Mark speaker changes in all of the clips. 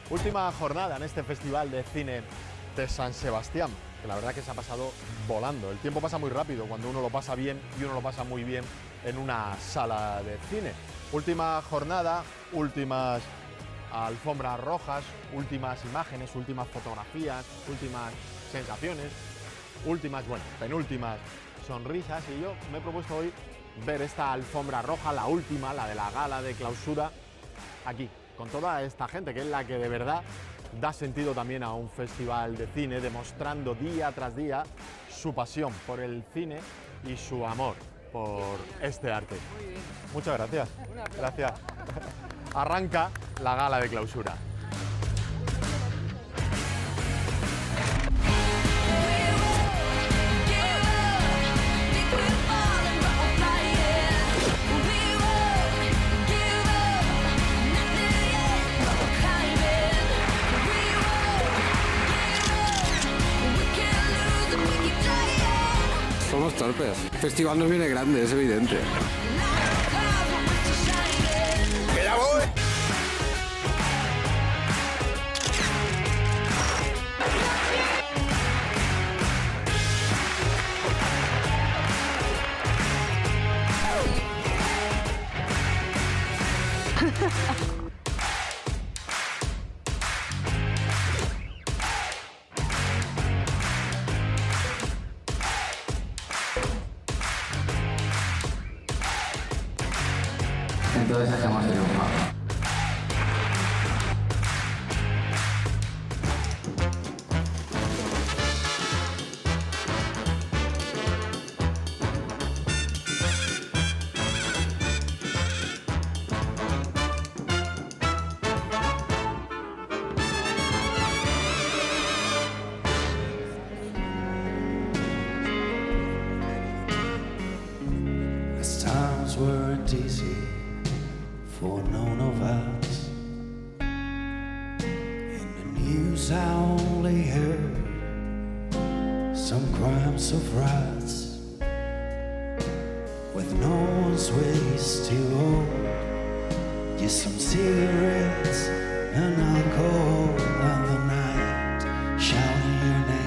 Speaker 1: Última jornada en este Festival de Cine de San Sebastián, que la verdad que se ha pasado volando. El tiempo pasa muy rápido cuando uno lo pasa bien y uno lo pasa muy bien en una sala de cine. Última jornada, últimas alfombras rojas, últimas imágenes, últimas fotografías, últimas sensaciones, penúltimas sonrisas, y yo me he propuesto hoy ver esta alfombra roja, la última, la de la Gala de Clausura, aquí, con toda esta gente que es la que de verdad da sentido también a un festival de cine, demostrando día tras día su pasión por el cine y su amor por este arte. Muchas gracias. Gracias. Arranca la Gala de Clausura.
Speaker 2: Somos torpes. El festival nos viene grande, es evidente.
Speaker 3: ¡Que ya voy!
Speaker 4: Entonces hacemos el triunfo.
Speaker 5: As times weren't easy for none of us. In the news I only heard some crimes of rats, with no one's ways to hold, just some cigarettes and alcohol and the night shouting your name.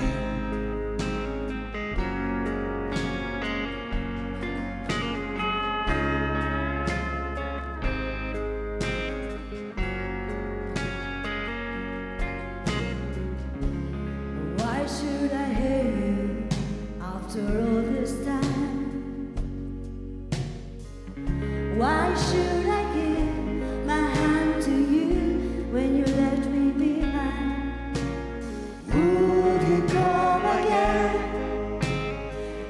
Speaker 6: Why should I hate you after all this time? Why should I give my hand to you when you left me behind?
Speaker 5: Would you come again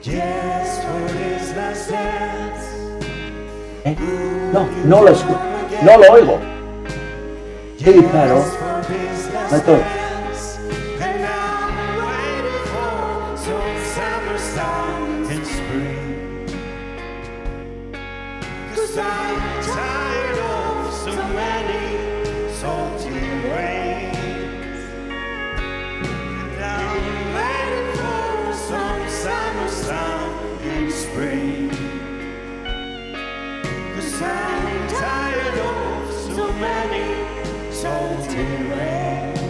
Speaker 5: just for this last dance?
Speaker 7: No, no lo escucho, no lo oigo. Sí, claro.
Speaker 5: Just for this last
Speaker 7: No estoy.
Speaker 5: dance. And I'm waiting for some summer sun in spring. 'Cause I'm tired of so many salty rains. And I'm waiting for some summer sun in spring. 'Cause I'm tired of so many salty rains.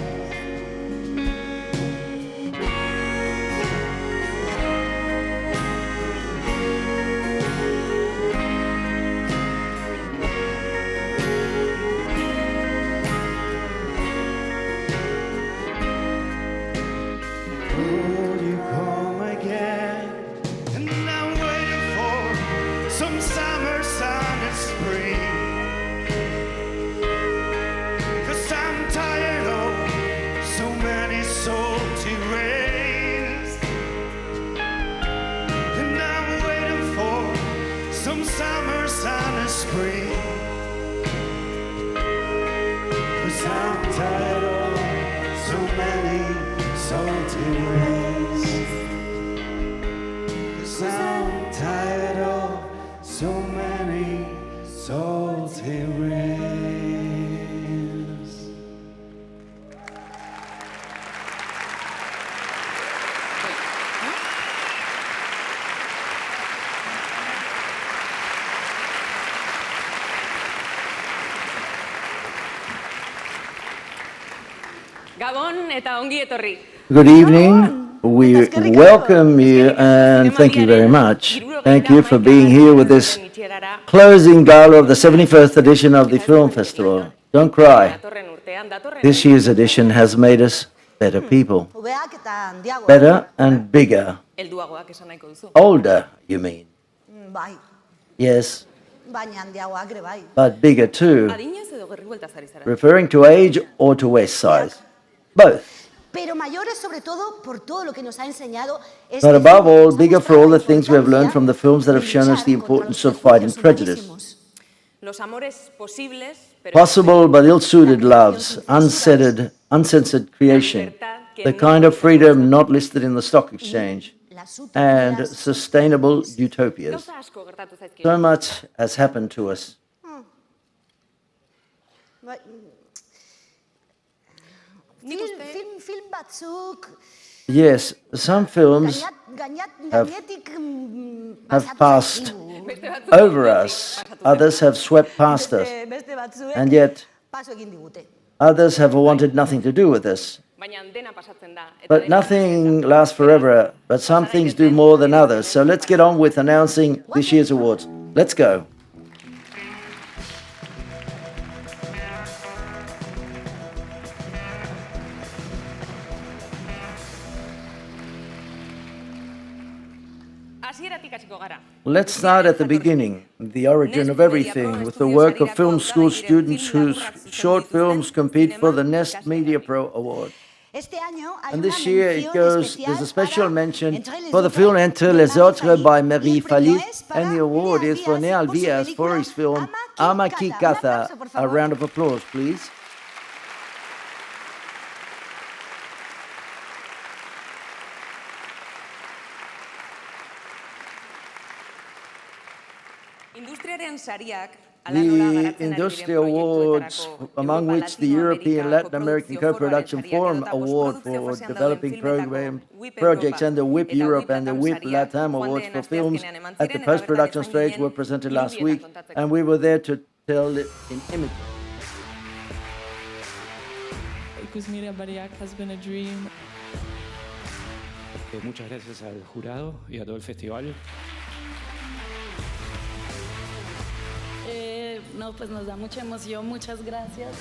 Speaker 5: Would you come again? And I'm waiting for some summer sun and spring. 'Cause I'm tired of so many salty rains. And I'm waiting for some summer sun and spring. 'Cause I'm tired of so many salty rains. 'Cause I'm tired of so many salty rains.
Speaker 8: Gabon eta ongi etorri.
Speaker 9: Good evening. We welcome you and thank you very much. Thank you for being here with this closing gala of the 71st edition of the Film Festival. Don't cry. This year's edition has made us better people. Better and bigger. Older, you mean? Yes. But bigger too. Referring to age or to waist size? Both. But above all, bigger for all the things we have learned from the films that have shown us the importance of fighting prejudice. Possible but ill-suited loves, uncensored creation, the kind of freedom not listed in the stock exchange, and sustainable utopias. So much has happened to us. Yes, some films have passed over us, others have swept past us, and yet others have wanted nothing to do with us. But nothing lasts forever, but some things do more than others. So let's get on with announcing this year's awards. Let's go. Let's start at the beginning, the origin of everything, with the work of film school students whose short films compete for the Nest Media Pro Award. And this year there's a special mention for the film Entre les Autres by Marie Falit, and the award is for Neal Vias for his film Ama Ki Caza. A round of applause, please. The industry awards, among which the European Latin American Co-Production Forum Award for developing projects and the WIP Europe and the WIP Latam Awards for films at the post-production stage were presented last week, and we were there to tell it in images.
Speaker 10: Media Bariac has been a dream.
Speaker 11: Muchas gracias al jurado y a todo el festival.
Speaker 10: No, pues nos da mucha emoción, muchas gracias.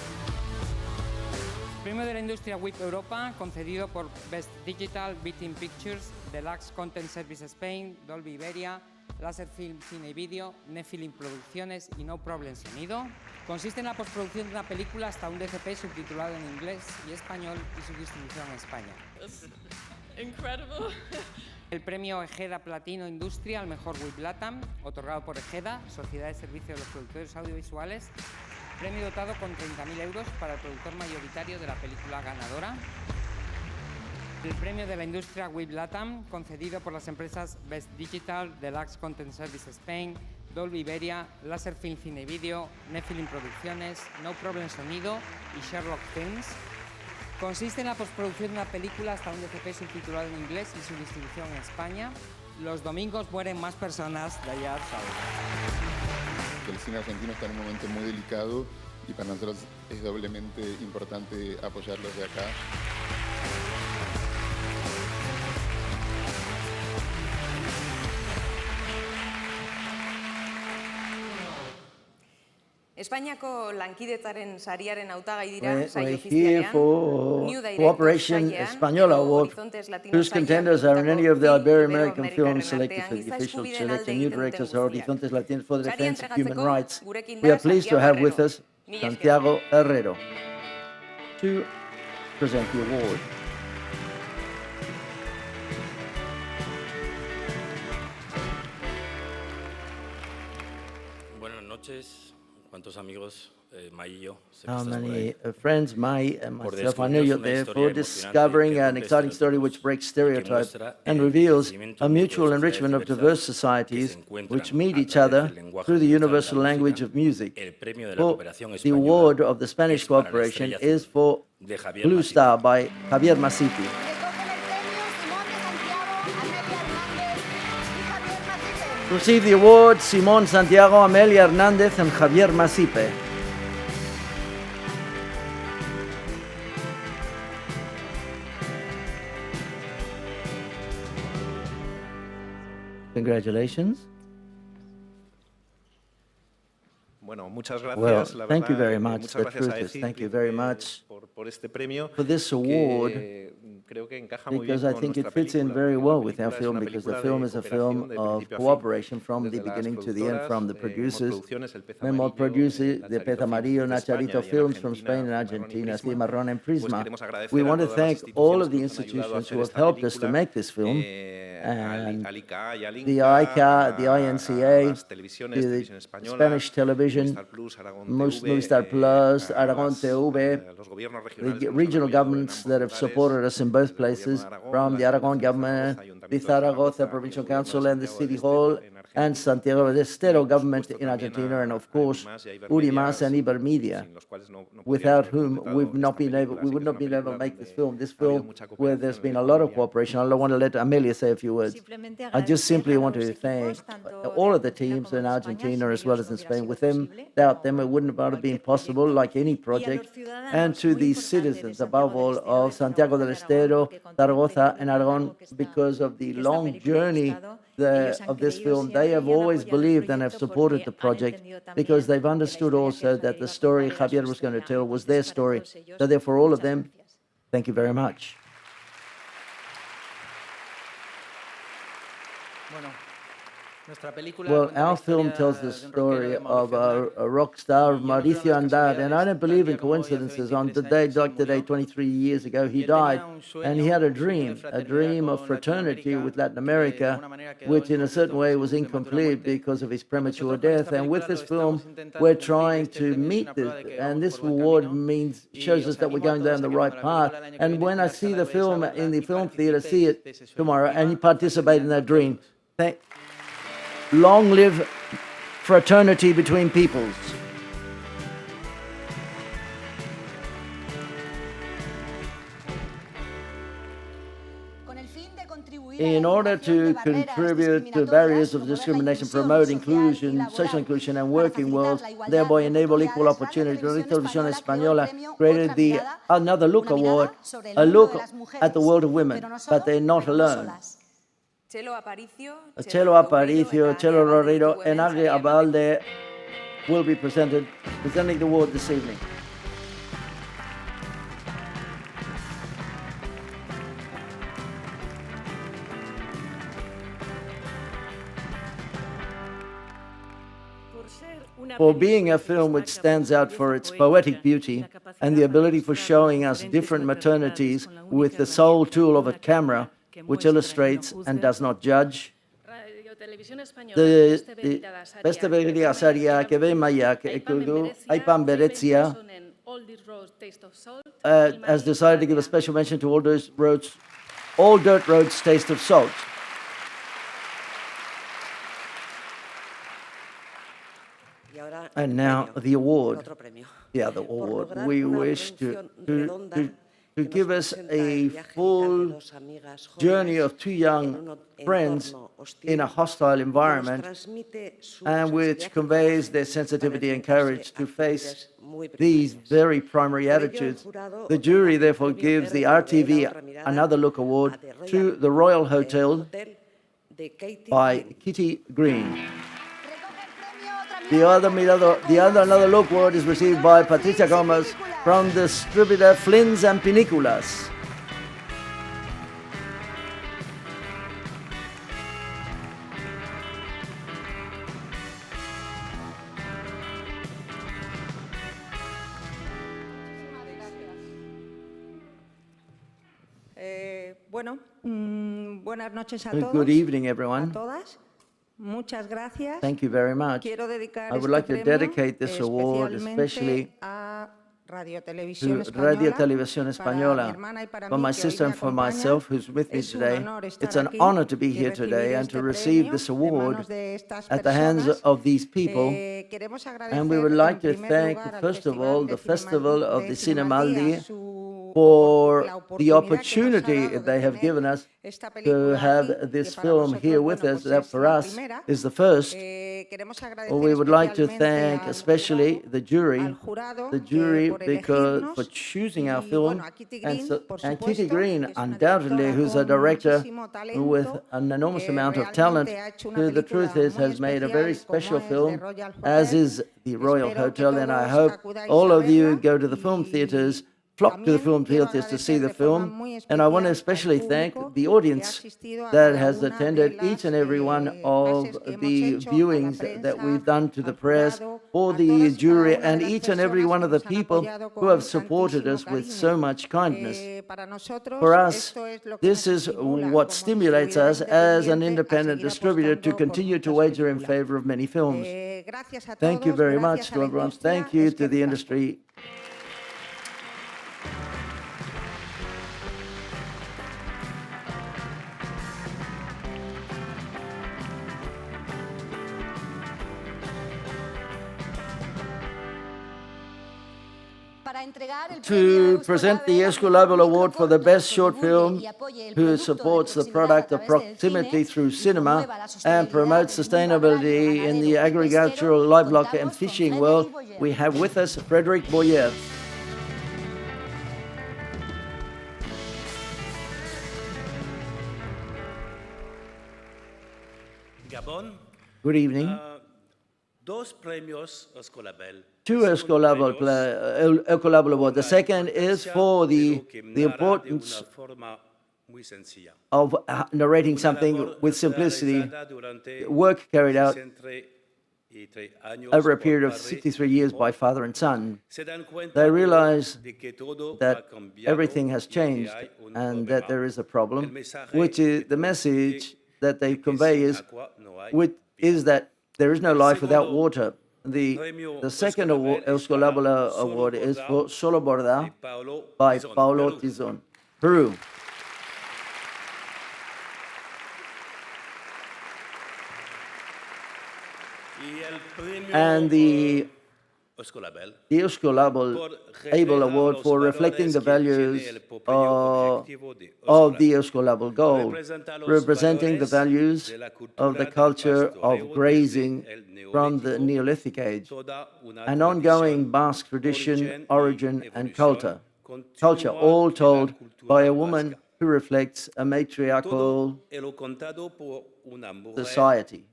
Speaker 12: Premio de la industria WIP Europa, concedido por Best Digital, Beating Pictures, Deluxe Content Service Spain, Dolby Iberia, Laser Film Cine y Video, Nephilim Producciones y No Problem Sonido. Consiste en la postproducción de una película hasta un DCP subtitulado en inglés y español y su distribución en España.
Speaker 10: Incredible.
Speaker 12: El premio Ejeda Platino Industria al mejor WIP Latam, otorgado por Ejeda, Sociedad de Servicio de los Productores Audiovisuales, premio dotado con 30.000 euros para el productor mayoritario de la película ganadora. El premio de la industria WIP Latam, concedido por las empresas Best Digital, Deluxe Content Service Spain, Dolby Iberia, Laser Film Cine y Video, Nephilim Producciones, No Problem Sonido y Sherlock Films. Consiste en la postproducción de una película hasta un DCP subtitulado en inglés y su distribución en España. Los domingos mueren más personas de allá sábado.
Speaker 13: El cine argentino está en un momento muy delicado y para nosotros es doblemente importante apoyarlos de acá.
Speaker 8: Espainiako lankidetzaren sariaren hautagai dira
Speaker 9: We're here for Cooperation Española Award, whose contenders are in any of the Ibero-American films selected for the official selecting new directors or Horizontes Latinos for the defense of human rights. We are pleased to have with us Santiago Herrero to present the award.
Speaker 14: Buenas noches. ¿Cuántos amigos, Mai y yo?
Speaker 9: How many friends, Mai and myself, I know you're there for discovering an exciting story which breaks stereotypes and reveals a mutual enrichment of diverse societies which meet each other through the universal language of music. The award of the Spanish Cooperation is for Blue Star by Javier Masipi. Receive the award, Simón Santiago, Amelia Hernández, and Javier Masipe. Congratulations.
Speaker 15: Bueno, muchas gracias.
Speaker 9: Well,
Speaker 15: La
Speaker 9: thank you
Speaker 15: verdad,
Speaker 9: very much.
Speaker 15: muchas
Speaker 9: The
Speaker 15: gracias a
Speaker 9: truth is,
Speaker 15: ECID
Speaker 9: thank you very much
Speaker 15: por este premio
Speaker 9: for this award,
Speaker 15: que creo que encaja muy bien
Speaker 9: because I
Speaker 15: con
Speaker 9: think it
Speaker 15: nuestra
Speaker 9: fits in
Speaker 15: película,
Speaker 9: very
Speaker 15: porque
Speaker 9: well
Speaker 15: la
Speaker 9: with our
Speaker 15: película es
Speaker 9: film,
Speaker 15: una
Speaker 9: because the
Speaker 15: película
Speaker 9: film
Speaker 15: de
Speaker 9: is a
Speaker 15: cooperación
Speaker 9: film
Speaker 15: de
Speaker 9: of
Speaker 15: principio a fin.
Speaker 9: cooperation from the
Speaker 15: Desde las
Speaker 9: beginning to the end, from the
Speaker 15: Hemos
Speaker 9: producers,
Speaker 15: Producciones, El Pez
Speaker 9: Memor
Speaker 15: Amarillo,
Speaker 9: Produce, The
Speaker 15: Nacharito
Speaker 9: Pez
Speaker 15: Films
Speaker 9: Amarillo,
Speaker 15: de España
Speaker 9: Nacharito
Speaker 15: y en
Speaker 9: Films from
Speaker 15: Argentina,
Speaker 9: Spain and
Speaker 15: Marrón y
Speaker 9: Argentina,
Speaker 15: Prisma.
Speaker 9: Marrón and
Speaker 15: Pues
Speaker 9: Prisma.
Speaker 15: queremos agradecer
Speaker 9: We
Speaker 15: a
Speaker 9: want to
Speaker 15: todas las
Speaker 9: thank all
Speaker 15: instituciones
Speaker 9: of the
Speaker 15: que nos han ayudado a
Speaker 9: institutions
Speaker 15: hacer
Speaker 9: who have
Speaker 15: esta
Speaker 9: helped us to
Speaker 15: película,
Speaker 9: make this film,
Speaker 15: al
Speaker 9: and
Speaker 15: ICA y al
Speaker 9: the
Speaker 15: INCA,
Speaker 9: ICA, the
Speaker 15: a
Speaker 9: INCA,
Speaker 15: las televisiones,
Speaker 9: the
Speaker 15: Televisión Española,
Speaker 9: Spanish television,
Speaker 15: Movistar Plus, Aragón TV,
Speaker 9: Movistar Plus, Aragon TV,
Speaker 15: los gobiernos
Speaker 9: the
Speaker 15: regionales que nos han
Speaker 9: regional
Speaker 15: apoyado en
Speaker 9: governments
Speaker 15: ambos
Speaker 9: that have
Speaker 15: lugares,
Speaker 9: supported us in both places, from the Aragon government, the Zaragoza Provincial Council and the City Hall, and Santiago del Estero government in Argentina, and of course, Urimas and Ibermedia, without whom we would not been able to make this film. This film where there's been a lot of cooperation. I want to let Amelia say a few words. I just simply want to thank all of the teams in Argentina as well as in Spain. Without them, it wouldn't have been possible, like any project. And to the citizens, above all, of Santiago del Estero, Zaragoza, and Aragon, because of the long journey of this film, they have always believed and have supported the project because they've understood also that the story Javier was going to tell was their story. So therefore, all of them, thank you very much. Well, our film tells the story of a rock star, Mauricio Andrade, and I don't believe in coincidences. On the day, like today, 23 years ago, he died, and he had a dream of fraternity with Latin America, which in a certain way was incomplete because of his premature death. And with this film, we're trying to meet this, and this award shows us that we're going down the right path. And when I see the film in the film theater, see it tomorrow, and you participate in that dream. Long live fraternity between peoples. In order to contribute to barriers of discrimination, promote inclusion, social inclusion, and working world, thereby enable equal opportunity, Radio Televisión Española created Another Look Award, a look at the world of women, but they're not alone. Chelo Aparicio, Chelo Rodrigo, and Agri Abalde will be presenting the award this evening. For being a film which stands out for its poetic beauty and the ability for showing us different maternities with the sole tool of a camera, which illustrates and does not judge. Beste begiria saria kebe maiak ekudu aipan beretzia has decided to give a special mention to All Dirt Roads Taste of Salt. And now the award. Yeah, the award. We wish to give us a full journey of two young friends in a hostile environment, and which conveys their sensitivity and courage to face these very primary attitudes. The jury therefore gives the RTV Another Look Award to the Royal Hotel by Kitty Green. The other Another Look Award is received by Patricia Gomez from the distributor Flins and Piniculas.
Speaker 16: Buenas noches a todos.
Speaker 9: Good evening, everyone.
Speaker 16: Muchas gracias.
Speaker 9: Thank you very much. I would like to dedicate this award especially
Speaker 16: a Radio
Speaker 9: to
Speaker 16: Televisión
Speaker 9: Televisión Española, for my sister and for myself who's with me today. It's an honor to be here today and to receive this award at the hands of these people. And we would like to thank, first of all, the Festival of the Cinemaldi for the opportunity they have given us to have this film here with us. That for us is the first. We would like to thank especially the jury because for choosing our film, and Kitty Green, undoubtedly, who's a director with an enormous amount of talent, who the truth is has made a very special film, as is the Royal Hotel, and I hope all of you go to the film theatres, flock to the film theatres to see the film. And I want to especially thank the audience that has attended each and every one of the viewings that we've done to the press, for the jury, and each and every one of the people who have supported us with so much kindness. For us, this is what stimulates us as an independent distributor to continue to wager in favor of many films. Thank you very much to everyone. Thank you to the industry. To present the Escolabel Award for the best short film, who supports the product of proximity through cinema and promotes sustainability in the agricultural, livestock and fishing world, we have with us Frédéric Boyer.
Speaker 17: Gabon.
Speaker 9: Good evening.
Speaker 17: Dos premios Escolabel.
Speaker 9: Two Escolabel Awards. The second is for the importance of narrating something with simplicity, work carried out over a period of 63 years by father and son. They realize that everything has changed and that there is a problem, which is the message that they convey is that there is no life without water. The second Escolabel Award is for Solo Borda by Paulo Tizon, Peru. And the Escolabel Award for reflecting the values of the Escolabel Gold, representing the values of the culture of grazing from the Neolithic age, an ongoing Basque tradition, origin, and culture, all told by a woman who reflects a matriarchal society.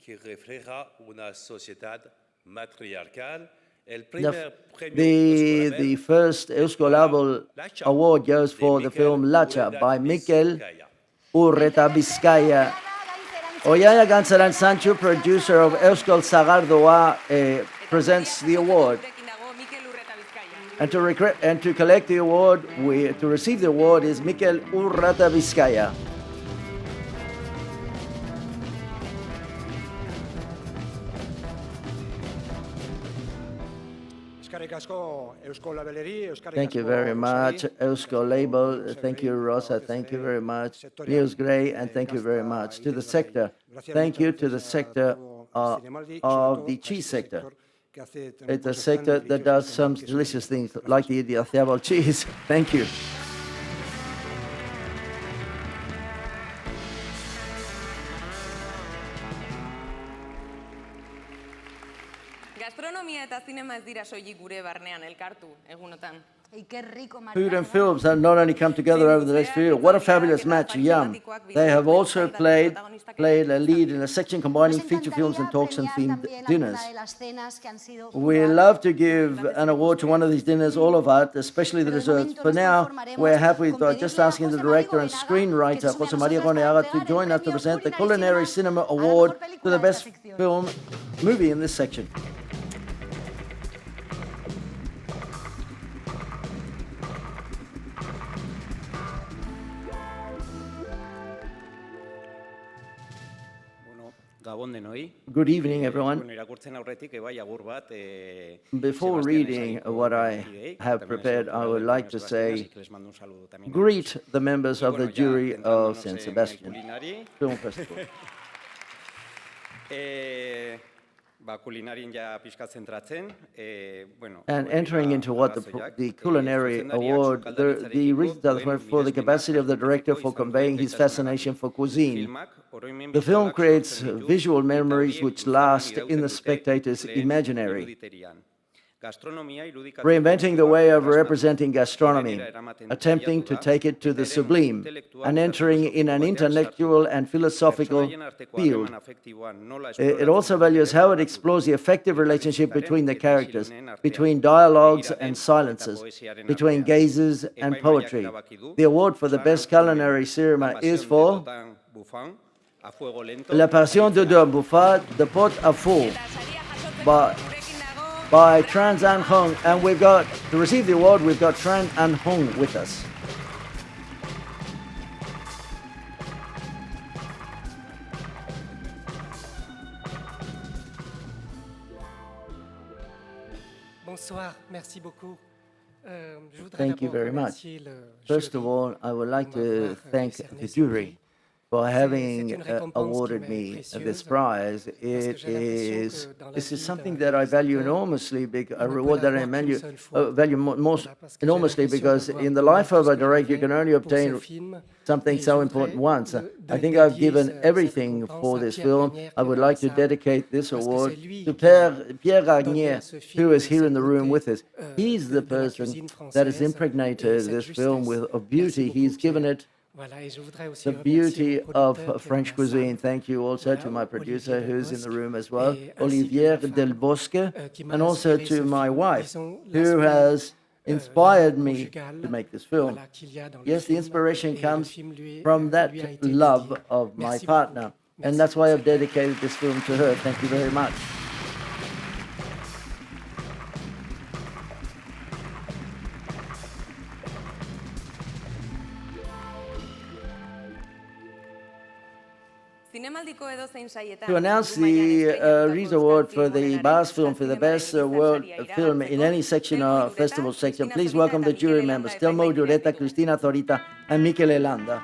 Speaker 9: The first Escolabel Award goes for the film Lacha by Mikel Urreta Vizcaya. Oyaya Gansaran Sancho, producer of Euskal Sagardoa, presents the award. And to collect the award, to receive the award is Mikel Urreta Vizcaya. Thank you very much, Escolabel. Thank you, Rosa. Thank you very much, Niels Gray, and thank you very much to the sector. Thank you to the sector of the cheese sector. It's a sector that does some delicious things, like the Idiazábal cheese. Thank you.
Speaker 8: Gastronomia eta zinema ez dira soilik gure barnean elkartu egunotan.
Speaker 9: Food and films have not only come together over the next few years. What a fabulous match, Yum. They have also played a lead in a section combining feature films and talks and themed dinners. We love to give an award to one of these dinners, all of us, especially the desserts. For now, we're happy just asking the director and screenwriter, Jose Maria Goneaga, to join us to present the Culinary Cinema Award to the best movie in this section. Good evening, everyone. Before reading what I have prepared, I would like to say, greet the members of the jury of San Sebastian Film Festival. And entering into what the culinary award, the reasons are for the capacity of the director for conveying his fascination for cuisine. The film creates visual memories which last in the spectator's imaginary. Reinventing the way of representing gastronomy, attempting to take it to the sublime, and entering in an intellectual and philosophical field. It also values how it explores the effective relationship between the characters, between dialogues and silences, between gazes and poetry. The award for the best culinary cinema is for La Passion de Deux Buffat, The Pot à Feu, by Tran Anh Hung, and we've got, to receive the award, we've got Tran Anh Hung with us.
Speaker 18: Bonsoir, merci beaucoup.
Speaker 9: Thank you very much. First of all, I would like to thank the jury for having awarded me this prize. This is something that I value enormously, a reward that I value most enormously, because in the life of a director, you can only obtain something so important once. I think I've given everything for this film. I would like to dedicate this award to Pierre Ragnier, who is here in the room with us. He's the person that has impregnated this film with beauty. He's given it the beauty of French cuisine. Thank you also to my producer, who's in the room as well, Olivier Del Bosque, and also to my wife, who has inspired me to make this film. Yes, the inspiration comes from that love of my partner, and that's why I've dedicated this film to her. Thank you very much. To announce the Riz Award for the BAS film for the best world film in any section or festival section, please welcome the jury members, Telmo Dureta, Cristina Zorita, and Mikel Elanda.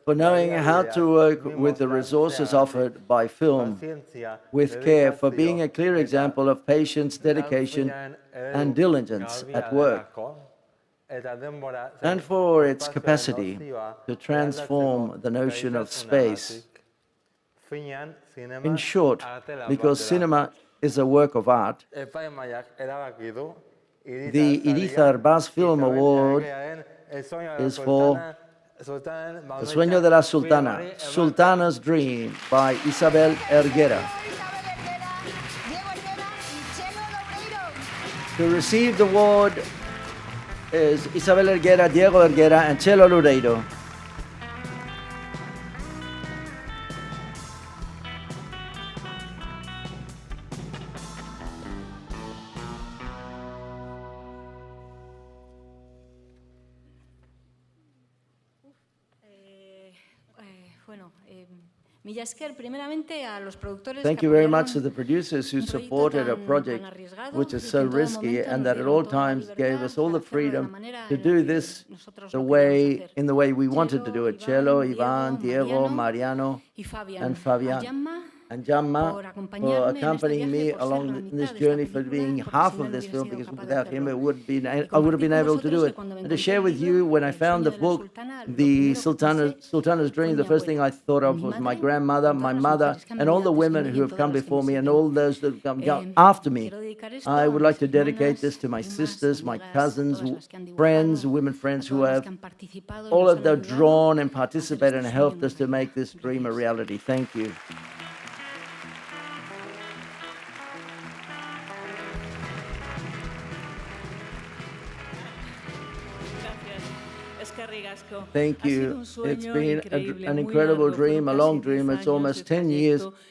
Speaker 9: For knowing how to work with the resources offered by film with care, for being a clear example of patience, dedication, and diligence at work, and for its capacity to transform the notion of space. In short, because cinema is a work of art, the Irizar BAS Film Award is for El Sueño de la Sultana, Sultana's Dream, by Isabel Erguera. To receive the award is Isabel Erguera, Diego Erguera, and Chelo Loureiro. Thank you very much to the producers who supported a project which is so risky and that at all times gave us all the freedom to do this in the way we wanted to do it. Chelo, Ivan, Diego, Mariano, and Fabian. And Jamma for accompanying me along this journey, for being half of this film, because without him I would have been able to do it. And to share with you, when I found the book, the Sultana's Dream, the first thing I thought of was my grandmother, my mother, and all the women who have come before me and all those that have come after me. I would like to dedicate this to my sisters, my cousins, friends, women friends who have all of them drawn and participated and helped us to make this dream a reality. Thank you. Thank you. It's been an incredible dream, a long dream. It's almost 10 years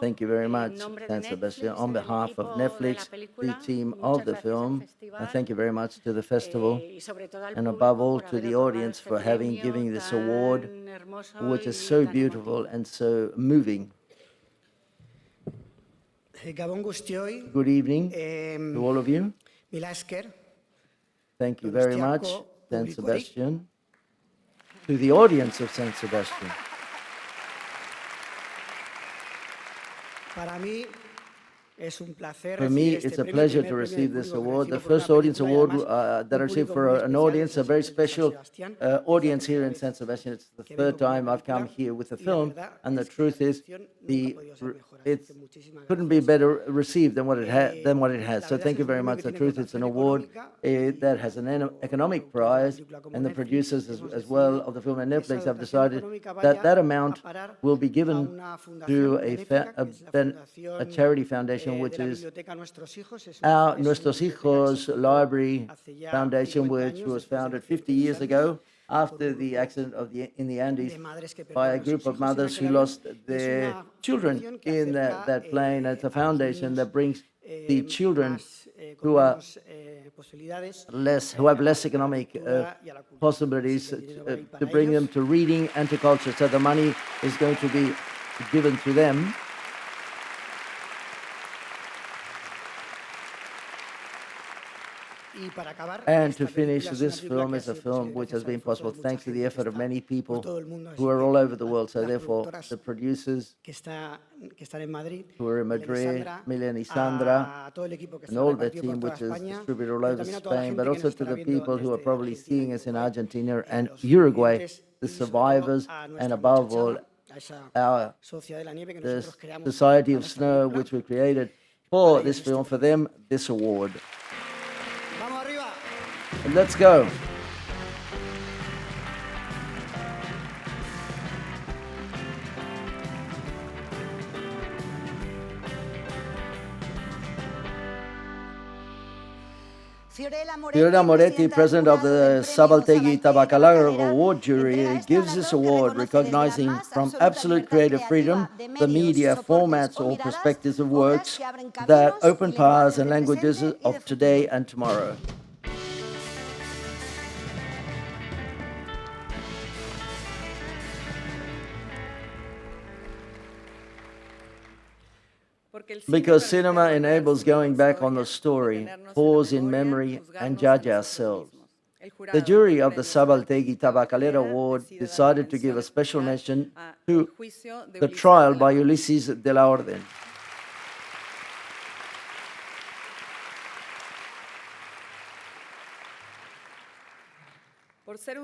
Speaker 9: Thank you very much, San Sebastian. On behalf of Netflix, the team of the film, thank you very much to the festival, and above all to the audience for giving this award, which is so beautiful and so moving. Good evening to all of you. Thank you very much, San Sebastian, to the audience of San Sebastian. For me, it's a pleasure to receive this award, the first audience award that I received for an audience, a very special audience here in San Sebastian. It's the third time I've come here with a film, and the truth is, it couldn't be better received than what it has. So thank you very much. The truth, it's an award that has an economic prize, and the producers as well of the film and Netflix have decided that that amount will be given to a charity foundation, which is our Nuestros Hijos Library Foundation, which was founded 50 years ago after the accident in the Andes by a group of mothers who lost their children in that plane. It's a foundation that brings the children who have less economic possibilities to bring them to reading and to culture. So the money is going to be given to them. And to finish, this film is a film which has been possible thanks to the effort of many people who are all over the world. So therefore, the producers who are in Madrid, Milian y Sandra, and all the team which is distributed all over Spain, but also to the people who are probably seeing us in Argentina and Uruguay, the survivors, and above all, the Society of Snow, which we created for this film, for them, this award. And let's go. Fiorella Moretti, president of the Sabaltegui Tabacalero Award jury, gives this award recognizing from absolute creative freedom the media, formats, or perspectives of works that open paths and languages of today and tomorrow. Because cinema enables going back on the story, pause in memory, and judge ourselves. The jury of the Sabaltegui Tabacalera Award decided to give a special mention to the trial by Ulises de la Orden.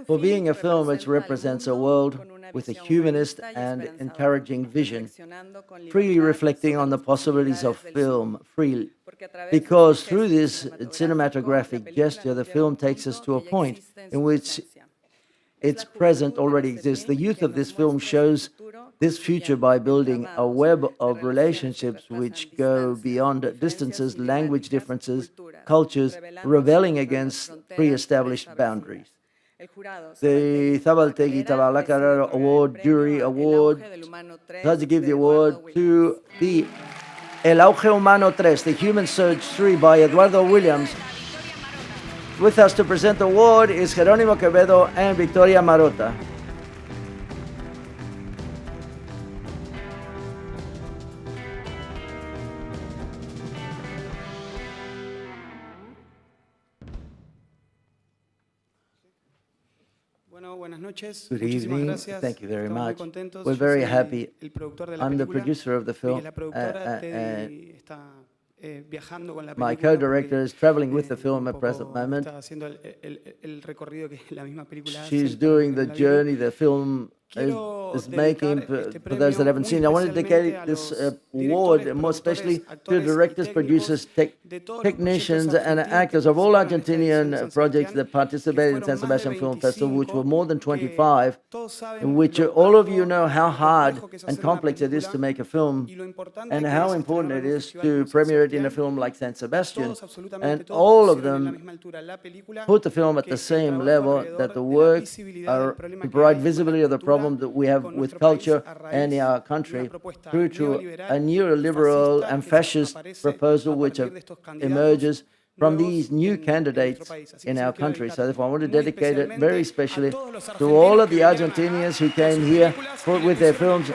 Speaker 9: For being a film which represents a world with a humanist and encouraging vision, freely reflecting on the possibilities of film, freely. Because through this cinematographic gesture, the film takes us to a point in which its present already exists. The youth of this film shows this future by building a web of relationships which go beyond distances, language differences, cultures, rebelling against pre-established boundaries. The Sabaltegui Tabacalero Award Jury Award has to give the award to the El Auge Humano 3, The Human Surge 3 by Eduardo Williams. With us to present the award is Jerónimo Quevedo and Victoria Marota. Good evening. Thank you very much. We're very happy. I'm the producer of the film. My co-director is traveling with the film at the present moment. She's doing the journey the film is making for those that haven't seen. I want to dedicate this award more especially to directors, producers, technicians and actors of all Argentinian projects that participated in San Sebastian Film Festival, which were more than 25, in which all of you know how hard and complex it is to make a film and how important it is to premiere it in a film like San Sebastian. And all of them put the film at the same level, that the works are to provide visibility of the problem that we have have with culture and in our country through to a neoliberal and fascist proposal which emerges from these new candidates in our country. So therefore, I want to dedicate it very specially to all of the Argentinians who came here with their films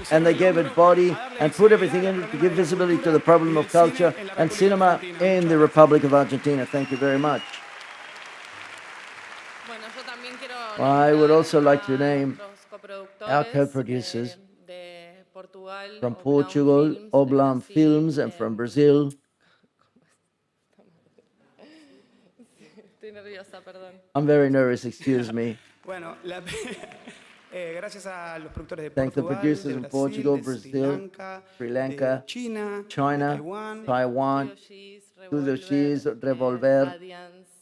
Speaker 9: and they gave it body and put everything in it to give visibility to the problem of culture and cinema in the Republic of Argentina. Thank you very much. I would also like to name our co-producers from Portugal, Oblam Films, and from Brazil. I'm very nervous, excuse me. Thank the producers in Portugal, Brazil, Sri Lanka, China, Taiwan, Tudoshis, Revolver,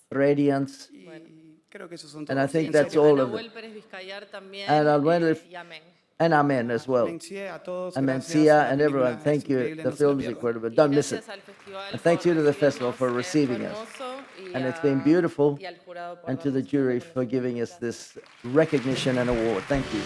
Speaker 9: Radiance, and I think that's all of it. And Albuel and Amen as well. And Mencia and everyone, thank you. The film is incredible. Don't miss it. And thank you to the festival for receiving us. And it's been beautiful. And to the jury for giving us this recognition and award. Thank you.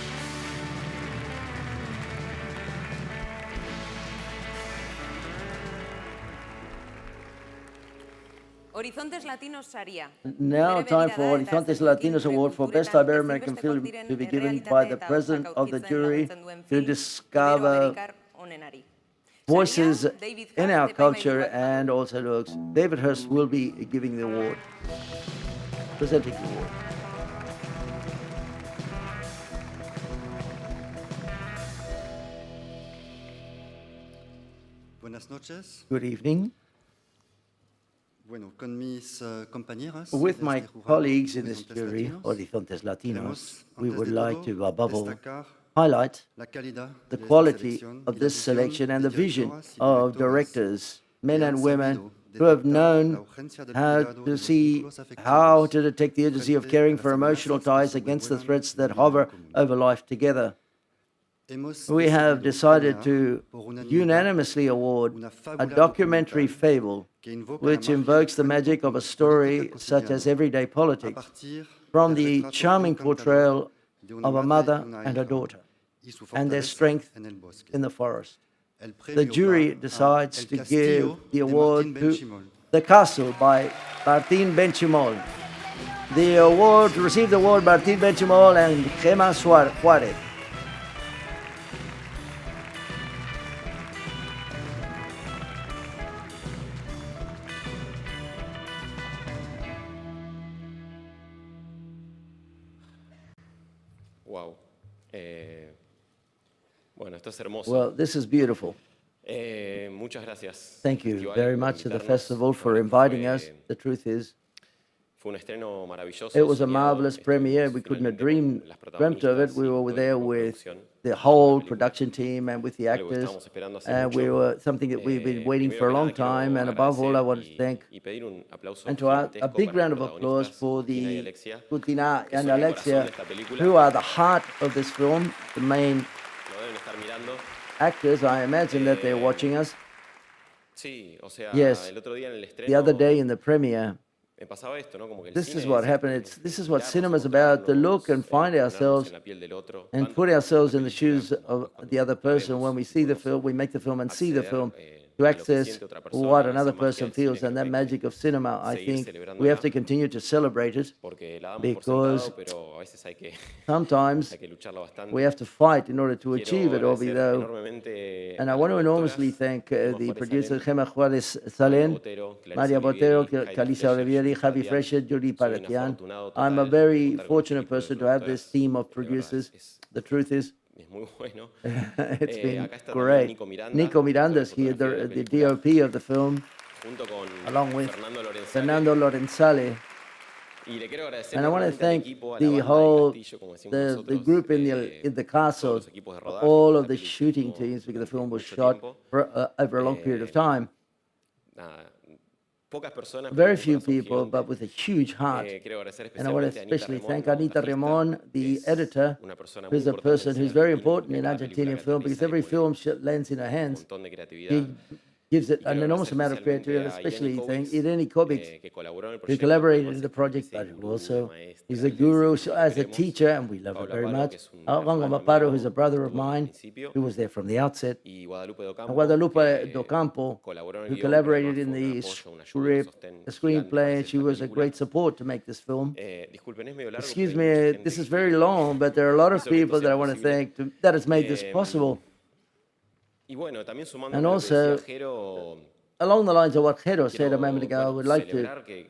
Speaker 8: Horizontes Latinos Saria.
Speaker 9: Now time for Horizontes Latinos Award for Best Ibero-American Film to be given by the president of the jury to discover voices in our culture and also looks. David Hurst will be giving the award, presenting the award.
Speaker 1: Buenas noches.
Speaker 9: Good evening.
Speaker 1: Bueno, con mis compañeras
Speaker 9: with my colleagues in this jury, Horizontes Latinos, we would like to, above all, highlight the quality of this selection and the vision of directors, men and women, who have known how to detect the urgency of caring for emotional ties against the threats that hover over life together. We have decided to unanimously award a documentary fable which invokes the magic of a story such as everyday politics from the charming portrayal of a mother and a daughter and their strength in the forest. The jury decides to give the award to The Castle by Martín Benchimol. The award received the award Martín Benchimol and Gemma Juárez.
Speaker 2: Wow. Bueno, esto es hermoso.
Speaker 9: Well, this is beautiful.
Speaker 2: Muchas gracias.
Speaker 9: Thank you very much to the festival for inviting us. The truth is,
Speaker 2: fue un estreno maravilloso.
Speaker 9: it was a marvelous premiere. We couldn't have dreamed of it. We were there with the whole production team and with the actors. And we were something that we've been waiting for a long time. And above all, I want to thank and to a big round of applause for the Kutina and Alexia, who are the heart of this film, the main actors. I imagine that they're watching us. Yes, the other day in the premiere, this is what happened. This is what cinema is about, to look and find ourselves and put ourselves in the shoes of the other person. When we see the film, we make the film and see the film to access what another person feels. And that magic of cinema, I think we have to continue to celebrate it, because sometimes we have to fight in order to achieve it, although. And I want to enormously thank the producers Gemma Juárez Salen, Maria Botero, Calisa Olivieri, Javi Fresher, Julie Paratian. I'm a very fortunate person to have this team of producers. The truth is, it's been great. Nico Miranda's here, the DOP of the film, along with Fernando Lorenzale. And I want to thank the whole the group in the castle, all of the shooting teams, because the film was shot for, over a long period of time. Very few people, but with a huge heart. And I want to especially thank Anita Ramon, the editor, who's a person who's very important in Argentinian film, because every film lands in her hands. She gives it an enormous amount of creativity, especially Irene Kovics, who collaborated in the project, but who also is a guru as a teacher, and we love her very much. Rongo Maparo, who's a brother of mine, who was there from the outset. And Guadalupe Docampo, who collaborated in the script, the screenplay, and she was a great support to make this film. Excuse me, this is very long, but there are a lot of people that I want to thank that has made this possible. And also, along the lines of what Jero said a moment ago, I would like to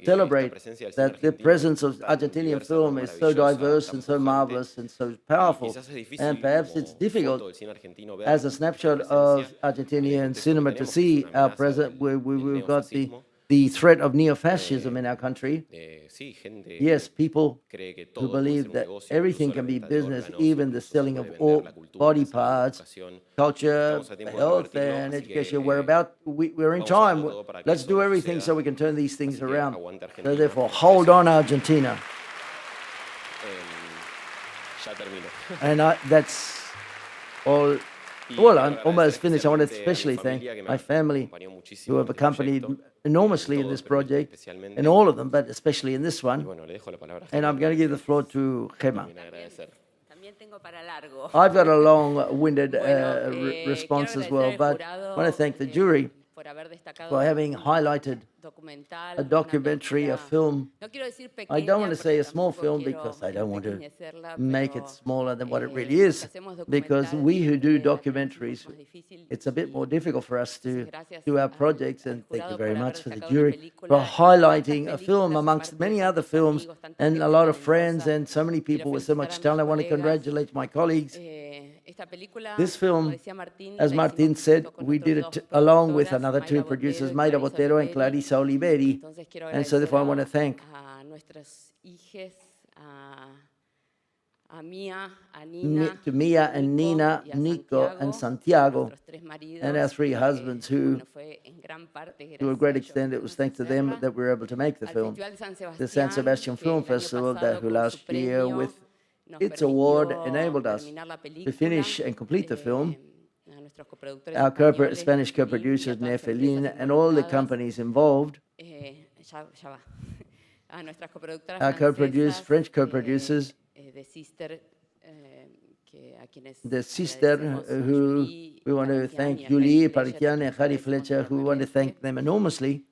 Speaker 9: celebrate that the presence of Argentinian film is so diverse and so marvelous and so powerful. And perhaps it's difficult as a snapshot of Argentinian cinema to see our present, where we've got the threat of neo-fascism in our country. Yes, people who believe that everything can be business, even the selling of all body parts, culture, health, and education. We're in time. Let's do everything so we can turn these things around. So therefore, hold on, Argentina. And that's all. Well, I'm almost finished. I want to especially thank my family who have accompanied enormously in this project, in all of them, but especially in this one. And I'm going to give the floor to Gemma. I've got a long-winded response as well, but I want to thank the jury for having highlighted a documentary, a film. I don't want to say a small film because I don't want to make it smaller than what it really is, because we who do documentaries, it's a bit more difficult for us to do our projects, and thank you very much for the jury for highlighting a film amongst many other films and a lot of friends and so many people with so much talent. I want to congratulate my colleagues. This film, as Martin said, we did it along with another two producers, Mayra Botero and Clarissa Oliveri, and so therefore I want to thank to Mia and Nina, Nico and Santiago, and our three husbands who, to a great extent, it was thanks to them that we were able to make the film. The San Sebastian Film Festival, that who last year with its award enabled us to finish and complete the film. Our Spanish co-producers, Nefelin, and all the companies involved. Our French co-producers, the sister who we want to thank, Julie Parikian and Harry Fletcher, who we want to thank them enormously.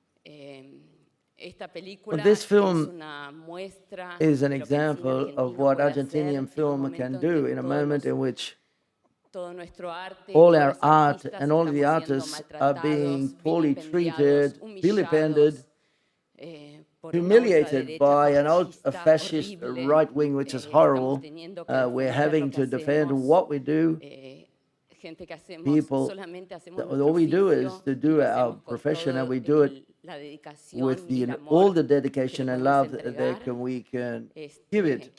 Speaker 9: This film is an example of what Argentinian film can do in a moment in which all our art and all the artists are being poorly treated, vilipended, humiliated by a fascist right wing, which is horrible. We're having to defend what we do. People, all we do is to do our profession, and we do it with all the dedication and love that we can give it.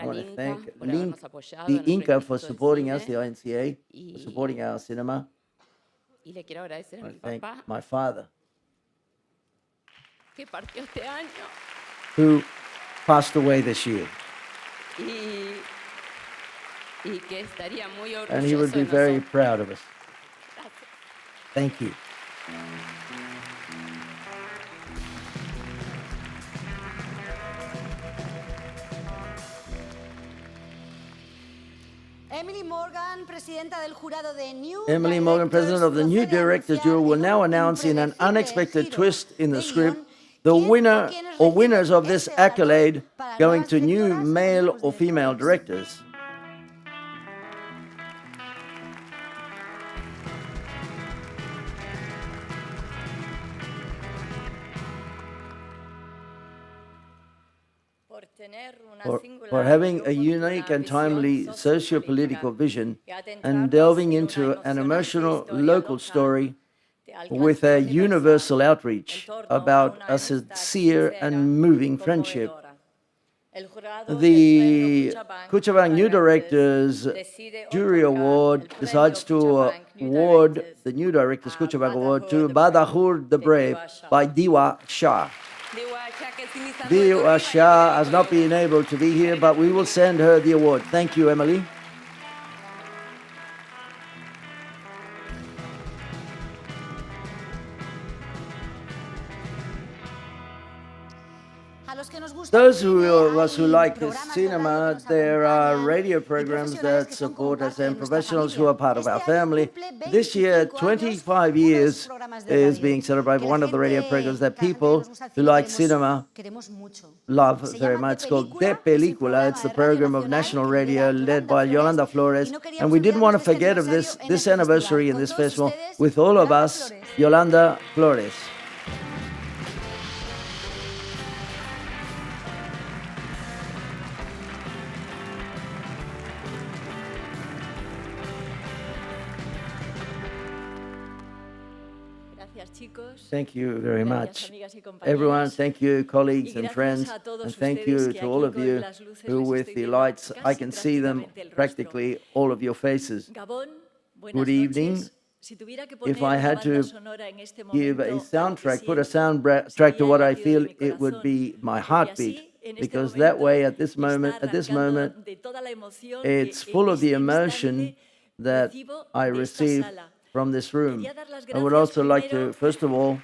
Speaker 9: I want to thank the Inca for supporting us, the INCA, for supporting our cinema. I want to thank my father, who passed away this year. And he would be very proud of us. Thank you.
Speaker 6: Emily Morgan, president
Speaker 9: Those of us who like cinema, there are radio programs that support us and professionals who are part of our family. This year, 25 years is being celebrated. One of the radio programs that people who like cinema love very much. It's called De Película. It's the program of national radio led by Yolanda Flores. And we didn't want to forget of this anniversary in this festival with all of us, Yolanda Flores. Thank you very much. Everyone, thank you, colleagues and friends, and thank you to all of you who, with the lights, I can see them, practically all of your faces. Good evening. If I had to give a soundtrack, put a soundtrack to what I feel, it would be my heartbeat, because that way, at this moment, it's full of the emotion that I receive from this room. I would also like to, first of all,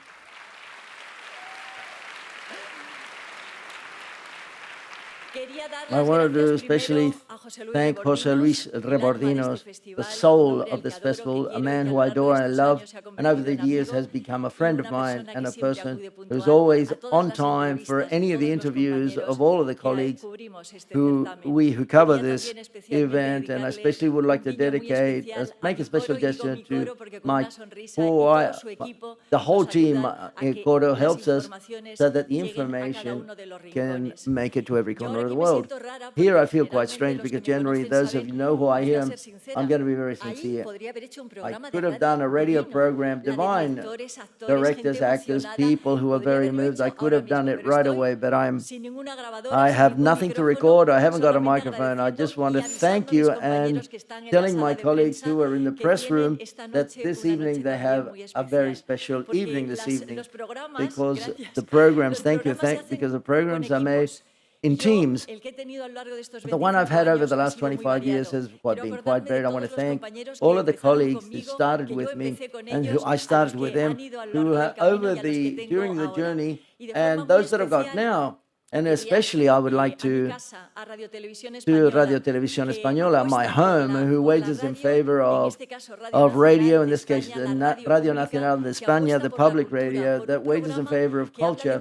Speaker 9: I wanted to especially thank José Luis Rebordinos, the soul of this festival, a man who I adore and love, and over the years has become a friend of mine and a person who's always on time for any of the interviews of all of the colleagues who cover this event. And I especially would like to make a special gesture to Mike, the whole team in Coro helps us so that the information can make it to every corner of the world. Here I feel quite strange because generally those of you know who I am, I'm going to be very sincere. I could have done a radio program, divine directors, actors, people who are very moved. I could have done it right away, but I have nothing to record. I haven't got a microphone. I just want to thank you and telling my colleagues who are in the press room that this evening they have a very special evening this evening because the programs, because the programs are made in teams. The one I've had over the last 25 years has been quite varied. I want to thank all of the colleagues who started with me and who I started with them, who during the journey, and those that I've got now. And especially I would like to Radio Televisión Española, my home, who wages in favor of radio, in this case Radio Nacional de España, the public radio, that wages in favor of culture.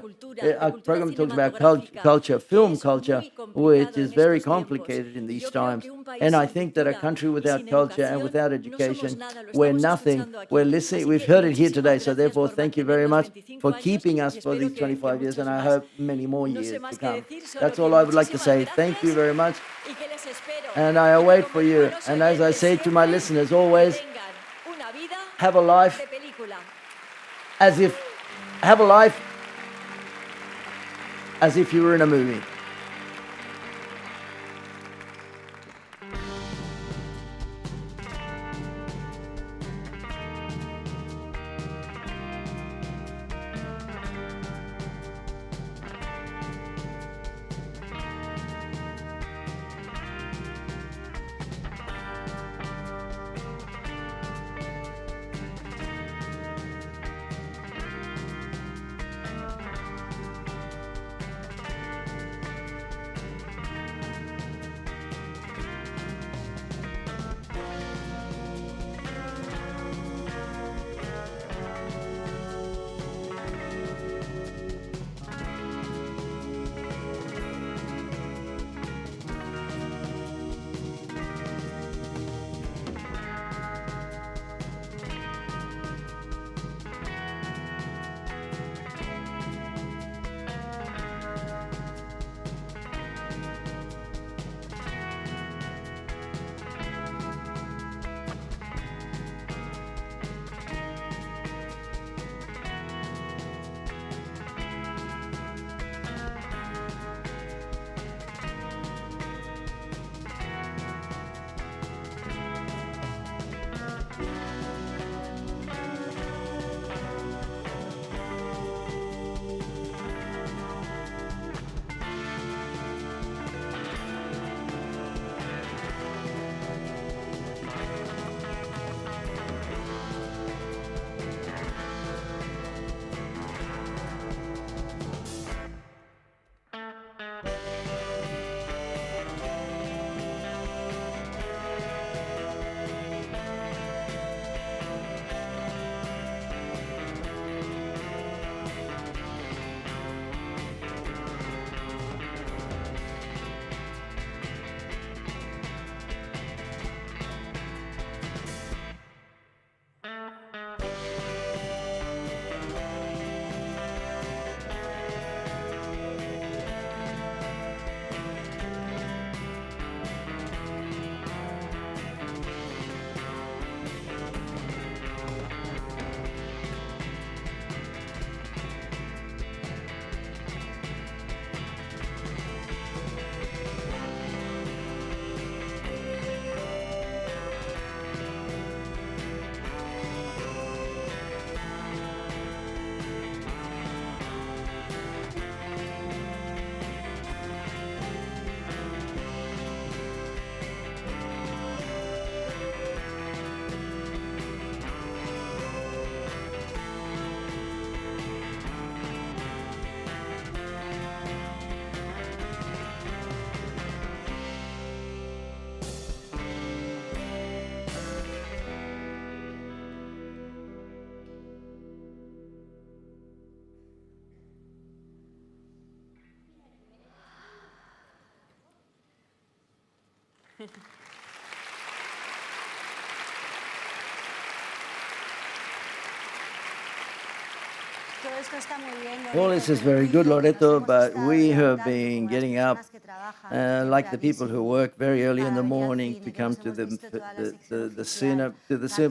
Speaker 9: Our program talks about culture, film culture, which is very complicated in these times. And I think that a country without culture and without education, we're nothing. We're listening. We've heard it here today. So therefore, thank you very much for keeping us for these 25 years, and I hope many more years to come. That's all I would like to say. Thank you very much. And I await for you. And as I say to my listeners always, have a life as if you were in a movie.
Speaker 6: Todo esto está muy bien,
Speaker 9: All this is very good, Loreto, but we have been getting up like the people who work very early in the morning to come to the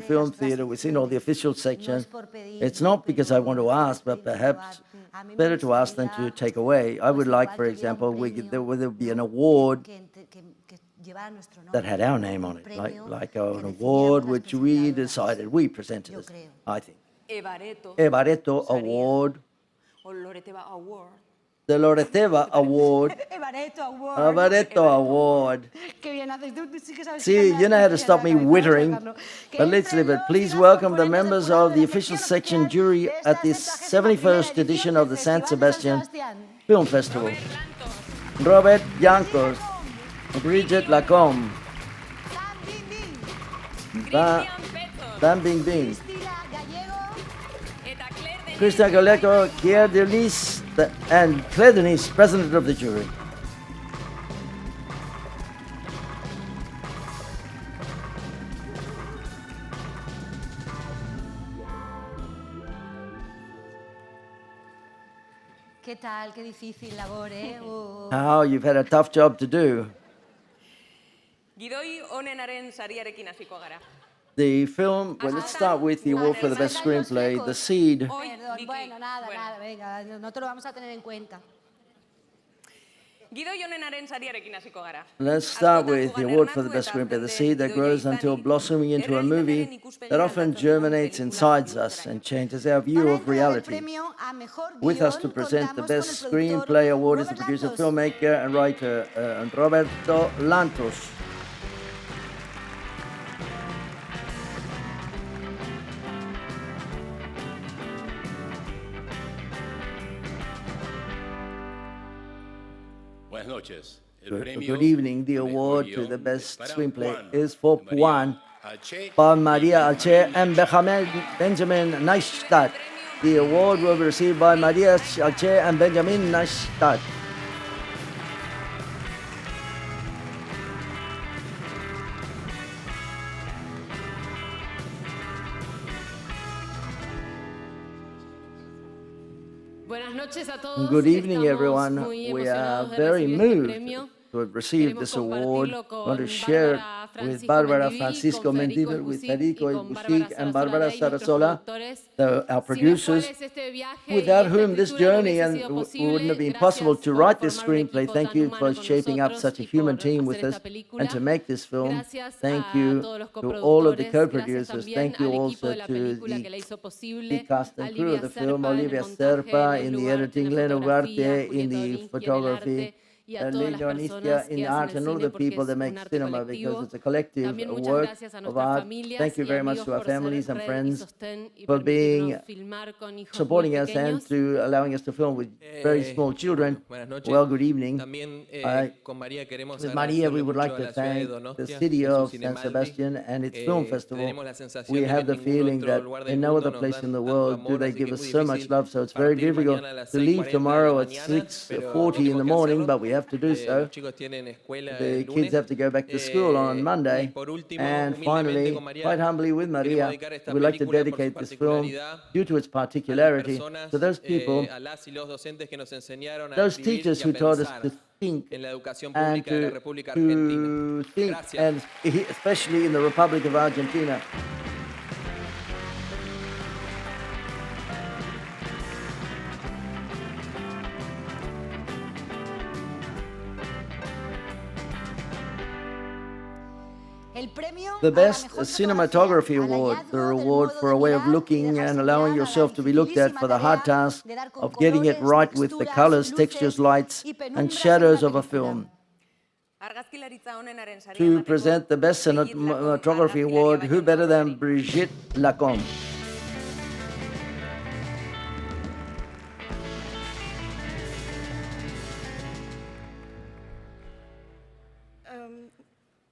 Speaker 9: film theater. We've seen all the official section. It's not because I want to ask, but perhaps better to ask than to take away. I would like, for example, there would be an award that had our name on it, like an award which we decided, we presented it, I think. Evareto Award.
Speaker 8: O Loreteva Award.
Speaker 9: The Loreteva Award. Evareto Award. See, you know how to stop me wittering, but let's leave it. Please welcome the members of the official section jury at this 71st edition of the San Sebastian Film Festival. Robert Llancos, Bridget Lacombe, Van Bingbing, Christian Gallego, Claire Denise, and Claire Denise, president of the jury.
Speaker 6: ¿Qué tal? Qué difícil labor, ¿eh?
Speaker 9: How you've had a tough job to do.
Speaker 8: Gidoi onenaren sariarekin hasiko gara.
Speaker 9: The film, well, let's start with the award for the best screenplay, The Seed.
Speaker 6: Perdón, bueno, nada, venga, no te lo vamos a tener en cuenta.
Speaker 8: Gidoi onenaren sariarekin hasiko gara.
Speaker 9: Let's start with the award for the best screenplay, The Seed that grows until blossoming into a movie that often germinates inside us and changes our view of reality. With us to present the best screenplay award is the producer, filmmaker, and writer Roberto Lantos. Good evening. The award to the best screenplay is for Puan by Maria Alche and Benjamin Neistat. The award will be received by Maria Alche and Benjamin Neistat. Good evening, everyone. We are very moved to have received this award. I want to share it with Barbara Francisco Mendiver, with Federico Bushik, and Barbara Sarasola, our producers, without whom this journey wouldn't have been possible to write this screenplay. Thank you for shaping up such a human team with us and to make this film. Thank you to all of the co-producers. Thank you also to the cast and crew of the film, Olivia Serpa in the editing, Leno Ugarte in the photography, Lino Anistia in art, and all the people that make cinema, because it's a collective work of art. Thank you very much to our families and friends for supporting us and to allowing us to film with very small children. Well, good evening. With Maria, we would like to thank the city of San Sebastian and its film festival. We have the feeling that in no other place in the world do they give us so much love, so it's very difficult to leave tomorrow at 6:40 in the morning, but we have to do so. The kids have to go back to school on Monday. And finally, quite humbly with Maria, we'd like to dedicate this film, due to its particularity, to those people, those teachers who taught us to think and to think, and especially in the Republic of Argentina. The Best Cinematography Award, the reward for a way of looking and allowing yourself to be looked at for the hard task of getting it right with the colors, textures, lights, and shadows of a film. To present the Best Cinematography Award, who better than Brigitte Lacombe?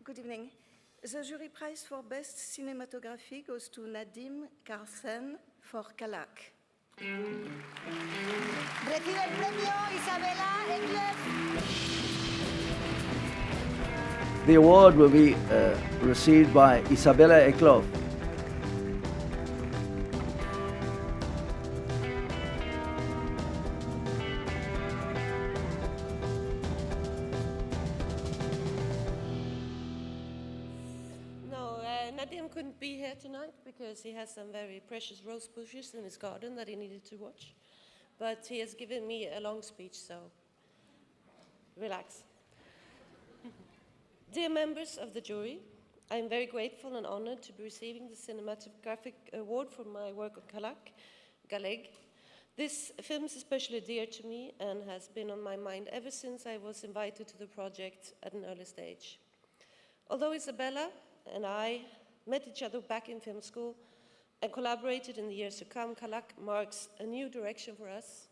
Speaker 3: Good evening. The jury prize for Best Cinematography goes to Nadim Karsen for Kalak.
Speaker 6: Recibe el premio Isabela Engler.
Speaker 9: The award will be received by Isabella Eklov.
Speaker 4: Nadim couldn't be here tonight because he has some very precious rose bushes in his garden that he needed to watch. But he has given me a long speech, so relax. Dear members of the jury, I am very grateful and honored to be receiving the Cinematographic Award for my work on Galeg. This film is especially dear to me and has been on my mind ever since I was invited to the project at an early stage. Although Isabella and I met each other back in film school and collaborated in the years to come, Kalak marks a new direction for us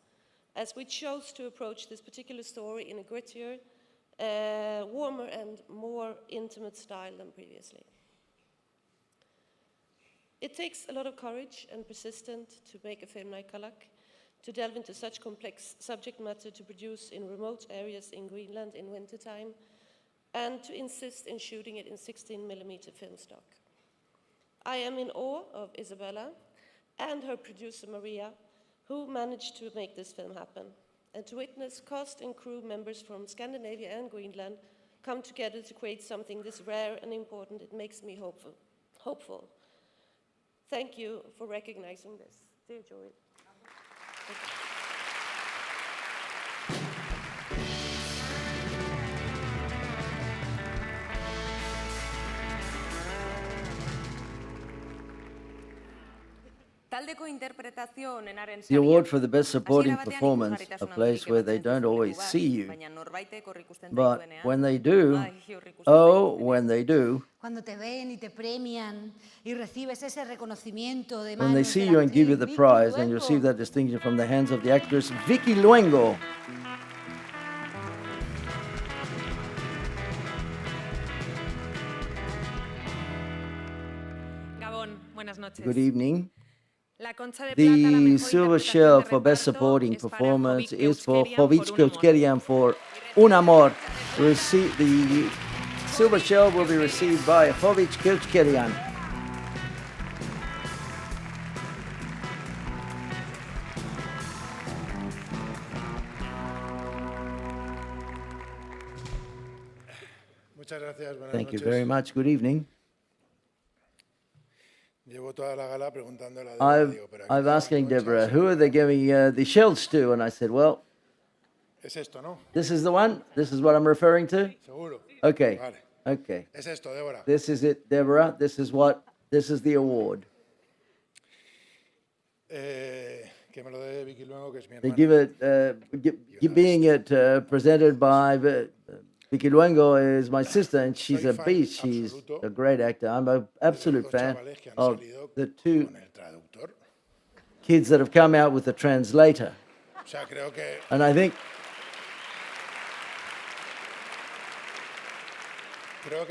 Speaker 4: as we chose to approach this particular story in a grittier, warmer and more intimate style than previously. It takes a lot of courage and persistence to make a film like Kalak, to delve into such complex subject matter to produce in remote areas in Greenland in wintertime, and to insist in shooting it in 16mm film stock. I am in awe of Isabella and her producer Maria, who managed to make this film happen, and to witness cast and crew members from Scandinavia and Greenland come together to create something this rare and important. It makes me hopeful. Thank you for recognizing this, dear jury.
Speaker 9: The award for the best supporting performance, a place where they don't always see you, but when they do, oh, when they do,
Speaker 7: Cuando te ven y te premian y recibes ese reconocimiento de
Speaker 9: when they
Speaker 7: manos
Speaker 9: see
Speaker 7: de
Speaker 9: you
Speaker 7: la
Speaker 9: and give you
Speaker 7: actriz
Speaker 9: the
Speaker 7: Vicky
Speaker 9: prize and you
Speaker 7: Luengo.
Speaker 9: receive that distinction from the hands of the actress Vicky Luengo.
Speaker 8: Gabón, buenas noches.
Speaker 9: Good evening.
Speaker 8: La Concha de Plata, la
Speaker 9: The
Speaker 8: mejor
Speaker 9: silver
Speaker 8: interpretación
Speaker 9: shell
Speaker 8: de
Speaker 9: for best
Speaker 8: reparto
Speaker 9: supporting
Speaker 8: es para
Speaker 9: performance
Speaker 8: Jovic
Speaker 9: is for
Speaker 8: Keuchkerian
Speaker 9: Jovic
Speaker 8: por Un Amor.
Speaker 9: Keuchkerian for Un Amor. The silver shell will be received by Jovic Keuchkerian.
Speaker 19: Muchas gracias, buenas
Speaker 9: Thank you
Speaker 19: noches.
Speaker 9: very much. Good evening.
Speaker 19: Llevo toda la gala preguntándole a Deborah, digo, pero aquí
Speaker 9: I've
Speaker 19: tenemos
Speaker 9: asking
Speaker 19: conchas.
Speaker 9: Deborah, who are they giving the shells to? And I said, well,
Speaker 19: Es esto, ¿no?
Speaker 9: this is the one. This is what I'm referring to.
Speaker 19: Seguro.
Speaker 9: Okay.
Speaker 19: Vale.
Speaker 9: Okay.
Speaker 19: Es esto, Deborah.
Speaker 9: This is it, Deborah. This is the award.
Speaker 19: Que me lo dé Vicky Luengo, que es mi
Speaker 9: They
Speaker 19: hermana.
Speaker 9: give it, being it presented by Vicky Luengo is my sister, and she's a beast. She's a great actor. I'm an absolute fan of the two kids that have come out with the translator.
Speaker 19: O sea, creo que
Speaker 9: And I think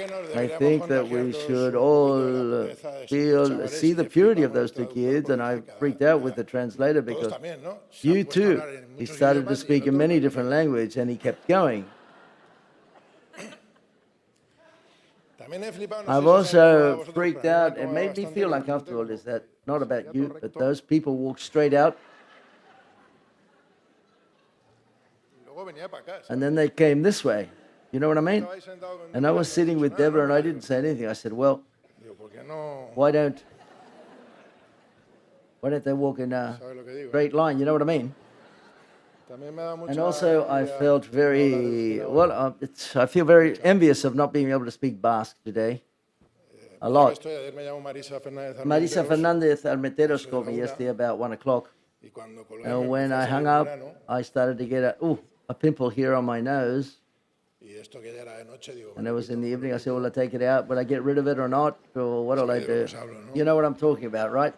Speaker 19: nos
Speaker 9: I
Speaker 19: deberíamos
Speaker 9: think that
Speaker 19: contagiar
Speaker 9: we
Speaker 19: todos
Speaker 9: should
Speaker 19: un
Speaker 9: all
Speaker 19: poquito de la pureza de estos chavales
Speaker 9: see
Speaker 19: y
Speaker 9: the
Speaker 19: que
Speaker 9: purity of
Speaker 19: flipamos
Speaker 9: those
Speaker 19: el
Speaker 9: two
Speaker 19: traductor
Speaker 9: kids, and I
Speaker 19: porque
Speaker 9: freaked out with the translator
Speaker 19: todos
Speaker 9: because
Speaker 19: también, ¿no? Se han
Speaker 9: you
Speaker 19: puesto a
Speaker 9: too,
Speaker 19: hablar en
Speaker 9: he
Speaker 19: muchos
Speaker 9: started to
Speaker 19: idiomas y
Speaker 9: speak
Speaker 19: el
Speaker 9: in
Speaker 19: otro
Speaker 9: many
Speaker 19: no.
Speaker 9: different languages, and he kept going.
Speaker 19: También he flipado, no
Speaker 9: I've
Speaker 19: sé si os ha pasado a
Speaker 9: also
Speaker 19: vosotros,
Speaker 9: freaked
Speaker 19: pero a mí
Speaker 9: out.
Speaker 19: me
Speaker 9: It
Speaker 19: ha
Speaker 9: made me
Speaker 19: bastante
Speaker 9: feel
Speaker 19: que
Speaker 9: uncomfortable. Is that not about you, but those people walk straight out,
Speaker 19: luego venía para acá.
Speaker 9: and then they came this way. You know what I mean? And I was sitting with Deborah, and I didn't say anything. I said, "Well,
Speaker 19: Digo, ¿por qué no?
Speaker 9: why don't they walk in a
Speaker 19: ¿Sabes lo que digo?
Speaker 9: straight line?" You know what I mean?
Speaker 19: También me da mucha
Speaker 9: And also, I
Speaker 19: envidia
Speaker 9: felt very well. I feel very envious of not being able to speak Basque today. A lot.
Speaker 19: esto, y ayer me llamó Marisa Fernández
Speaker 9: Marisa
Speaker 19: Armenteros,
Speaker 9: Fernandez Almeteros
Speaker 19: sobre
Speaker 9: called
Speaker 19: la
Speaker 9: me
Speaker 19: una,
Speaker 9: yesterday about 1 o'clock.
Speaker 19: y cuando colgué me
Speaker 9: And when
Speaker 19: empezó a
Speaker 9: I hung
Speaker 19: salir
Speaker 9: up,
Speaker 19: grano,
Speaker 9: I started to get a pimple here on my nose.
Speaker 19: y esto que ya era de noche, digo,
Speaker 9: And it was in the evening. I said, "Will I take it out? Will I get rid of it or not? Or what will I
Speaker 19: Sí, de
Speaker 9: do?"
Speaker 19: lo que os hablo, ¿no?
Speaker 9: You know what I'm talking about, right?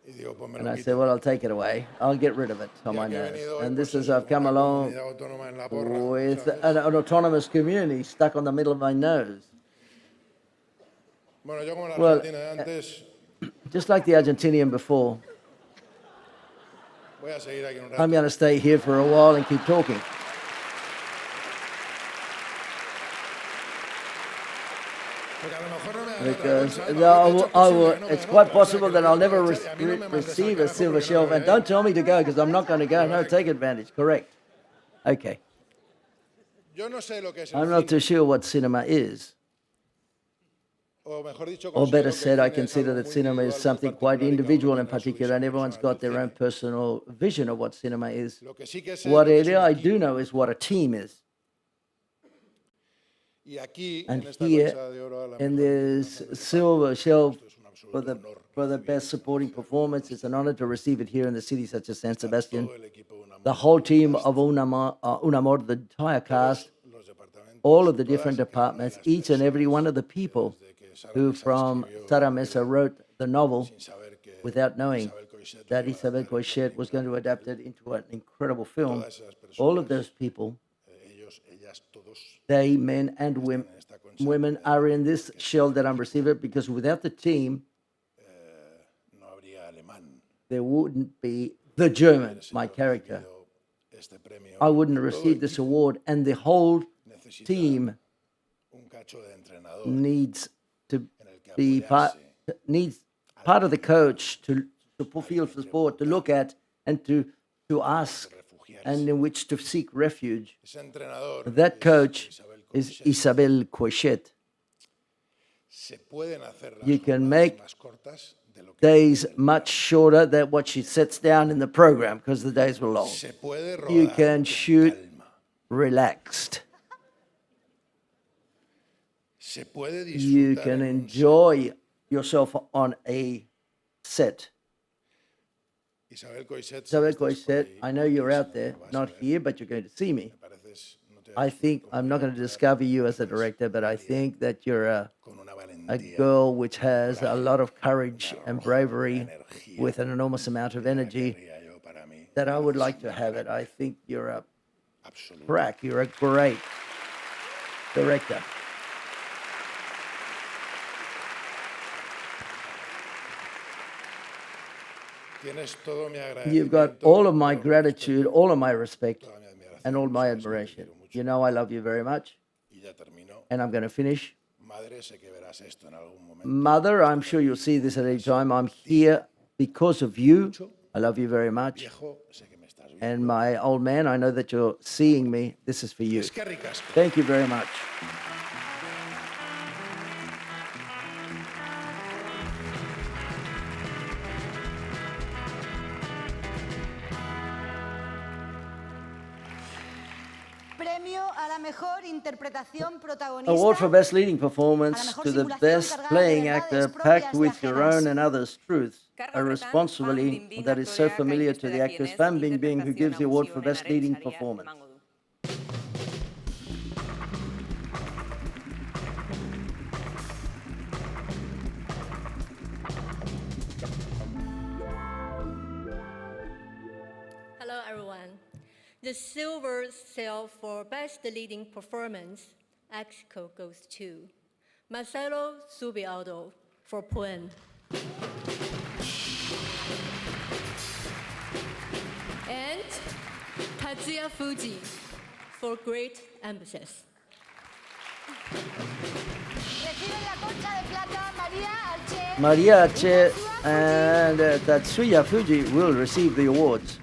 Speaker 19: y digo, pues me
Speaker 9: And
Speaker 19: lo
Speaker 9: I
Speaker 19: quito.
Speaker 9: said, "Well, I'll take it away. I'll get rid of it on my
Speaker 19: que he
Speaker 9: nose."
Speaker 19: venido hoy,
Speaker 9: And this
Speaker 19: pues
Speaker 9: is, I've come
Speaker 19: una
Speaker 9: along
Speaker 19: comunidad autónoma en la porra,
Speaker 9: with
Speaker 19: ¿sabes?
Speaker 9: an autonomous community stuck on the middle of my nose.
Speaker 19: Bueno, yo como la
Speaker 9: Well,
Speaker 19: Argentina de antes,
Speaker 9: just like the Argentinian before,
Speaker 19: voy a seguir aquí un rato.
Speaker 9: I'm going to stay here for a while and keep talking. Because it's quite possible that I'll never receive a silver shelf. And don't tell me to go, because I'm not going to go. No, take advantage. Correct. Okay. I'm not too sure what cinema is. Or better said, I consider that cinema is something quite individual and particular, and everyone's got their own personal vision of what cinema is. What I do know is what a team is. And here, in this silver shelf for the best supporting performance, it's an honor to receive it here in the city such as San Sebastian. The whole team of Unamor, the entire cast, all of the different departments, each and every one of the people who from Sara Mesa wrote the novel without knowing that Isabel Coixet was going to adapt it into an incredible film. All of those people, they, men and women, are in this shell that I'm receiving, because without the team, there wouldn't be the German, my character. I wouldn't have received this award, and the whole team needs to be part of the coach to feel for sport, to look at and to ask, and in which to seek refuge. That coach is Isabel Coixet. You can make days much shorter than what she sets down in the program, because the days were long. You can shoot relaxed. You can enjoy yourself on a set. Isabel Coixet, I know you're out there, not here, but you're going to see me. I think I'm not going to discover you as a director, but I think that you're a girl which has a lot of courage and bravery with an enormous amount of energy that I would like to have it. I think you're a crack. You're a great director. You've got all of my gratitude, all of my respect, and all my admiration. You know I love you very much. And I'm going to finish. Mother, I'm sure you'll see this at any time. I'm here because of you. I love you very much. And my old man, I know that you're seeing me. This is for you. Thank you very much. Award for Best Leading Performance to the Best Playing Actor, packed with your own and others' truths. A responsibility that is so familiar to the actress Fan Bingbing, who gives the award for Best Leading Performance.
Speaker 5: Hello, everyone. The silver cell for Best Leading Performance, Mexico, goes to Marcelo Zubialdo for Puen. And Tatsuya Fuji for Great Emphasis.
Speaker 9: Maria Arce and Tatsuya Fuji will receive the awards.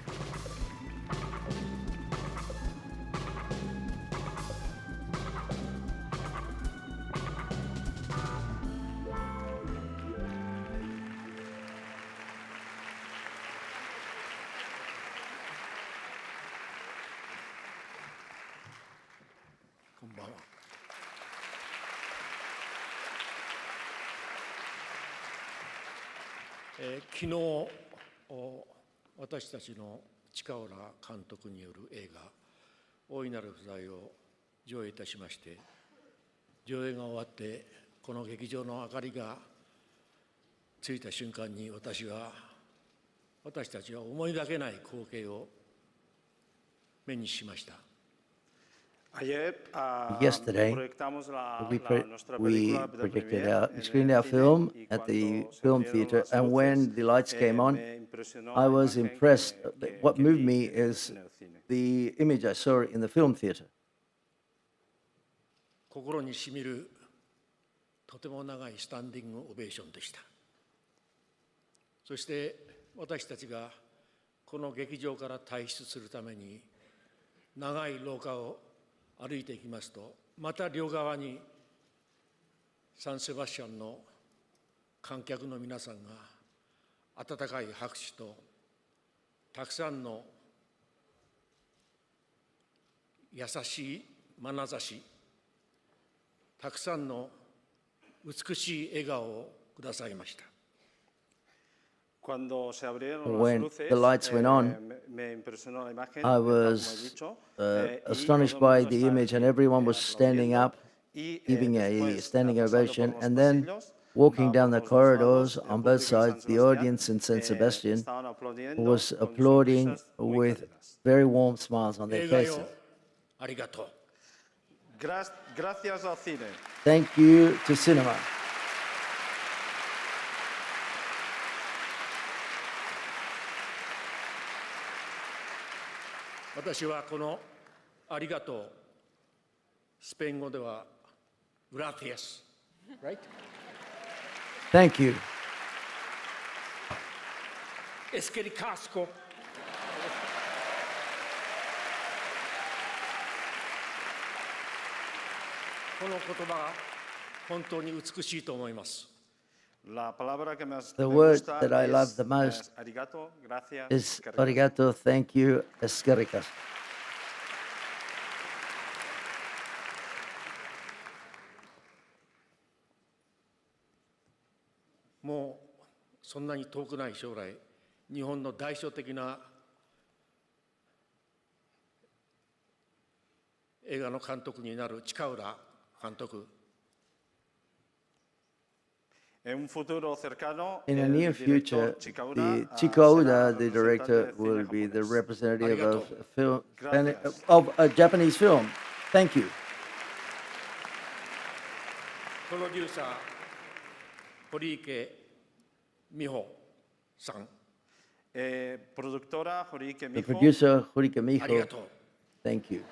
Speaker 10: 昨日、私たちの近浦監督による映画「大いなる不在」を上映いたしまして、上映が終わってこの劇場の明かりがついた瞬間に、私たちは思いがけない光景を目にしました。
Speaker 9: Yesterday, we screened our film at the film theater, and when the lights came on, I was impressed. What moved me is the image I saw in the film theater.
Speaker 10: とても長いスタンディングオベーションでした。そして私たちがこの劇場から退出するために長い廊下を歩いていきますと、また両側にサンセバスチャンの観客の皆さんが温かい拍手とたくさんの優しい眼差し、たくさんの美しい笑顔をくださいました。
Speaker 9: When the lights went on, I was astonished by the image, and everyone was standing up, giving a standing ovation, and then walking down the corridors on both sides, the audience in San Sebastian was applauding with very warm smiles on their faces. Thank you to cinema.
Speaker 10: 私はこのありがとう、スペイン語ではグラティアス、right?
Speaker 9: Thank you.
Speaker 10: エスケリカスコ。この言葉が本当に美しいと思います。
Speaker 9: The word that I love the most is arigato, thank you, eskerrikas.
Speaker 10: もうそんなに遠くない将来、日本の代表的な映画の監督になる近浦監督。
Speaker 9: In the near future, the Chikouda, the director, will be the representative of film, of a Japanese film. Thank you.
Speaker 10: プロデューサー堀池美穂さん。
Speaker 9: The producer, Horike Miho. Thank you.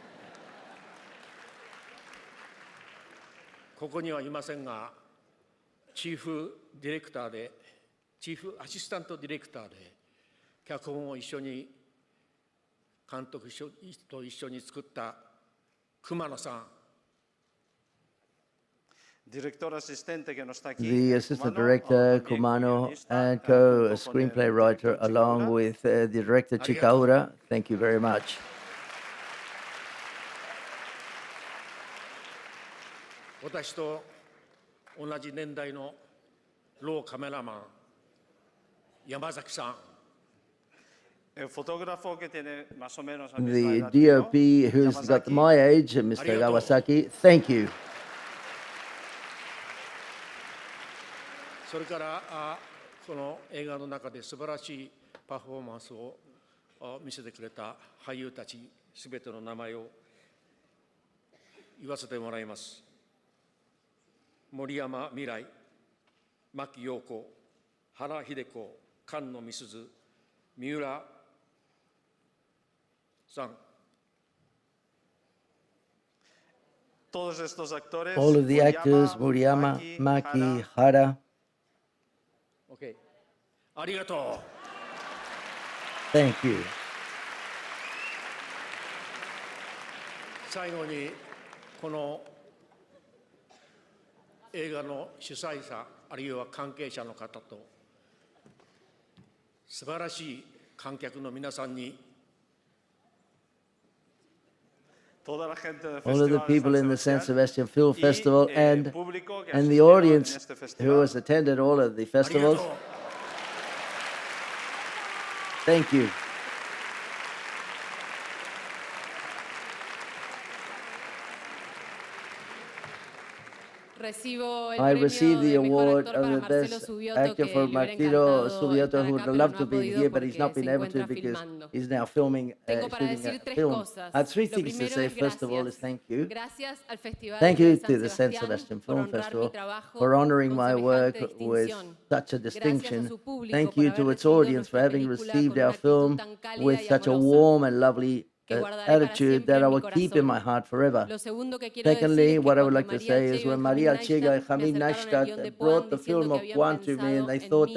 Speaker 10: ここにはいませんが、チーフディレクターで、チーフアシスタントディレクターで、脚本を一緒に、監督と一緒に作った熊野さん。
Speaker 9: The assistant director, Kumano, and co-screenplay writer, along with the director, Chikaura. Thank you very much.
Speaker 10: 私と同じ年代のローカメラマン、山崎さん。
Speaker 9: The DOP, who's got my age, Mr. Kawasaki, thank you.
Speaker 10: それからこの映画の中で素晴らしいパフォーマンスを見せてくれた俳優たちすべての名前を言わせてもらいます。森山未来、牧陽子、原秀子、菅野美鈴、三浦さん。
Speaker 9: All of the actors, Muriyama, Maki, Hara.
Speaker 10: Okay. ありがとう。
Speaker 9: Thank you.
Speaker 10: 最後にこの映画の主催者あるいは関係者の方と素晴らしい観客の皆さんに
Speaker 9: All of the people in the San Sebastian Film Festival and the audience who has attended all of the festivals. Thank you. I received the award of the best actor for Martino Subioto, who would love to be here, but he's not been able to because he's now filming, shooting a film. I have three things to say. First of all is thank you. Thank you to the San Sebastian Film Festival for honoring my work with such a distinction. Thank you to its audience for having received our film with such a warm and lovely attitude that I will keep in my heart forever. Secondly, what I would like to say is when Maria Archega and Jamil Neistat brought the film of Juan to me, and they thought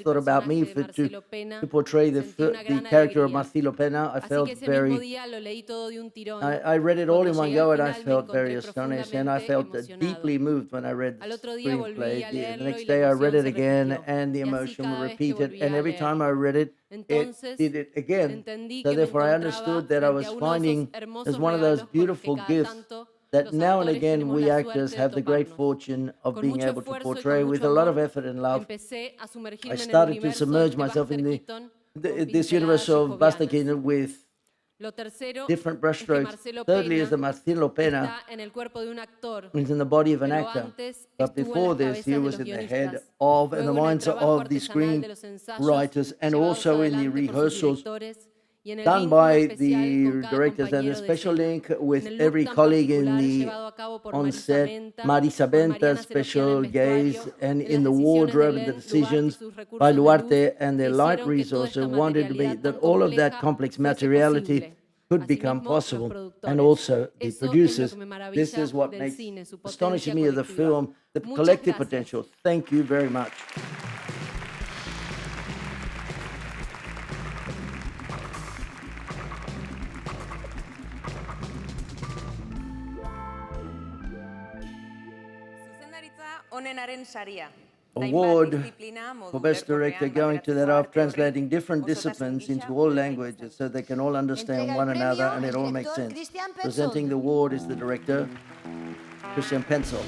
Speaker 9: thought about me to portray the character of Marcelo Pena, I felt I read it all in one go, and I felt very astonished, and I felt deeply moved when I read the screenplay. The next day I read it again, and the emotion was repeated, and every time I read it, it did it again. So therefore I understood that I was finding as one of those beautiful gifts that now and again we actors have the great fortune of being able to portray with a lot of effort and love. I started to submerge myself in this universe of Bastakin with different brushstrokes. Thirdly is that Marcelo Pena is in the body of an actor. But before this, he was in the head of and the minds of the screenwriters, and also in the rehearsals done by the directors, and a special link with every colleague on set, Marisa Benta, special gaze, and in the wardrobe and the decisions by Duarte and the light resources wanted to be that all of that complex materiality could become possible, and also the producers. This is what makes astonishing me of the film, the collective potential. Thank you very much. Award for Best Director going to that of translating different disciplines into all languages so they can all understand one another and it all makes sense. Presenting the award is the director, Christian Pencil.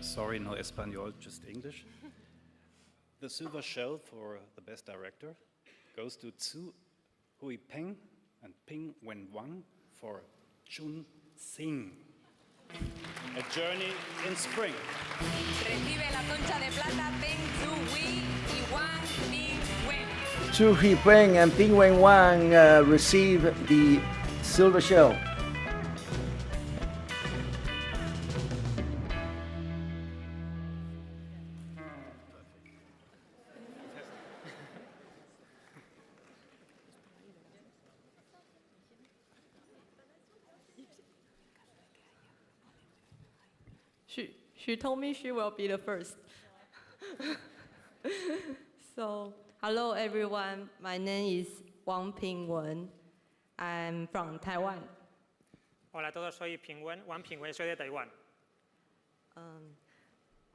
Speaker 11: Sorry, no Espanol, just English. The silver shell for the Best Director goes to Zhu Huipeng and Ping Wenwang for Chun Sing, A Journey in Spring.
Speaker 8: Recibe la concha de plata Peng Zhu Hui y Wang Ping Wen.
Speaker 9: Zhu Huipeng and Ping Wenwang receive the silver shell.
Speaker 12: She told me she will be the first. So, hello everyone. My name is Wang Pingwen. I'm from Taiwan.
Speaker 13: Hola a todos, soy Wang Pingwen, soy de Taiwán.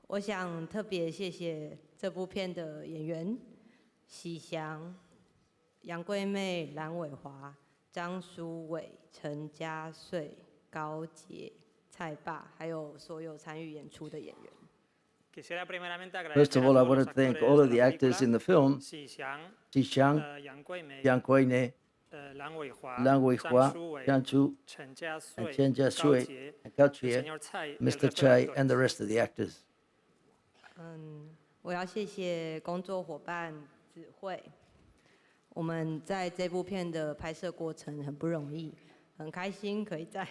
Speaker 12: 我想特别谢谢这部片的演员喜翔、杨贵妹、蓝伟华、张书伟、陈嘉穗、高杰、蔡爸，还有所有参与演出的演员。
Speaker 9: First of all, I want to thank all of the actors in the film: Xi Xiang, Yang Guinei, Lan Weihua, Jiang Chu, and Chen Jiashui, and Gao Jie, Mr. Chai, and the rest of the actors.
Speaker 12: 我要谢谢工作伙伴指挥。我们在这部片的拍摄过程很不容易，很开心可以在。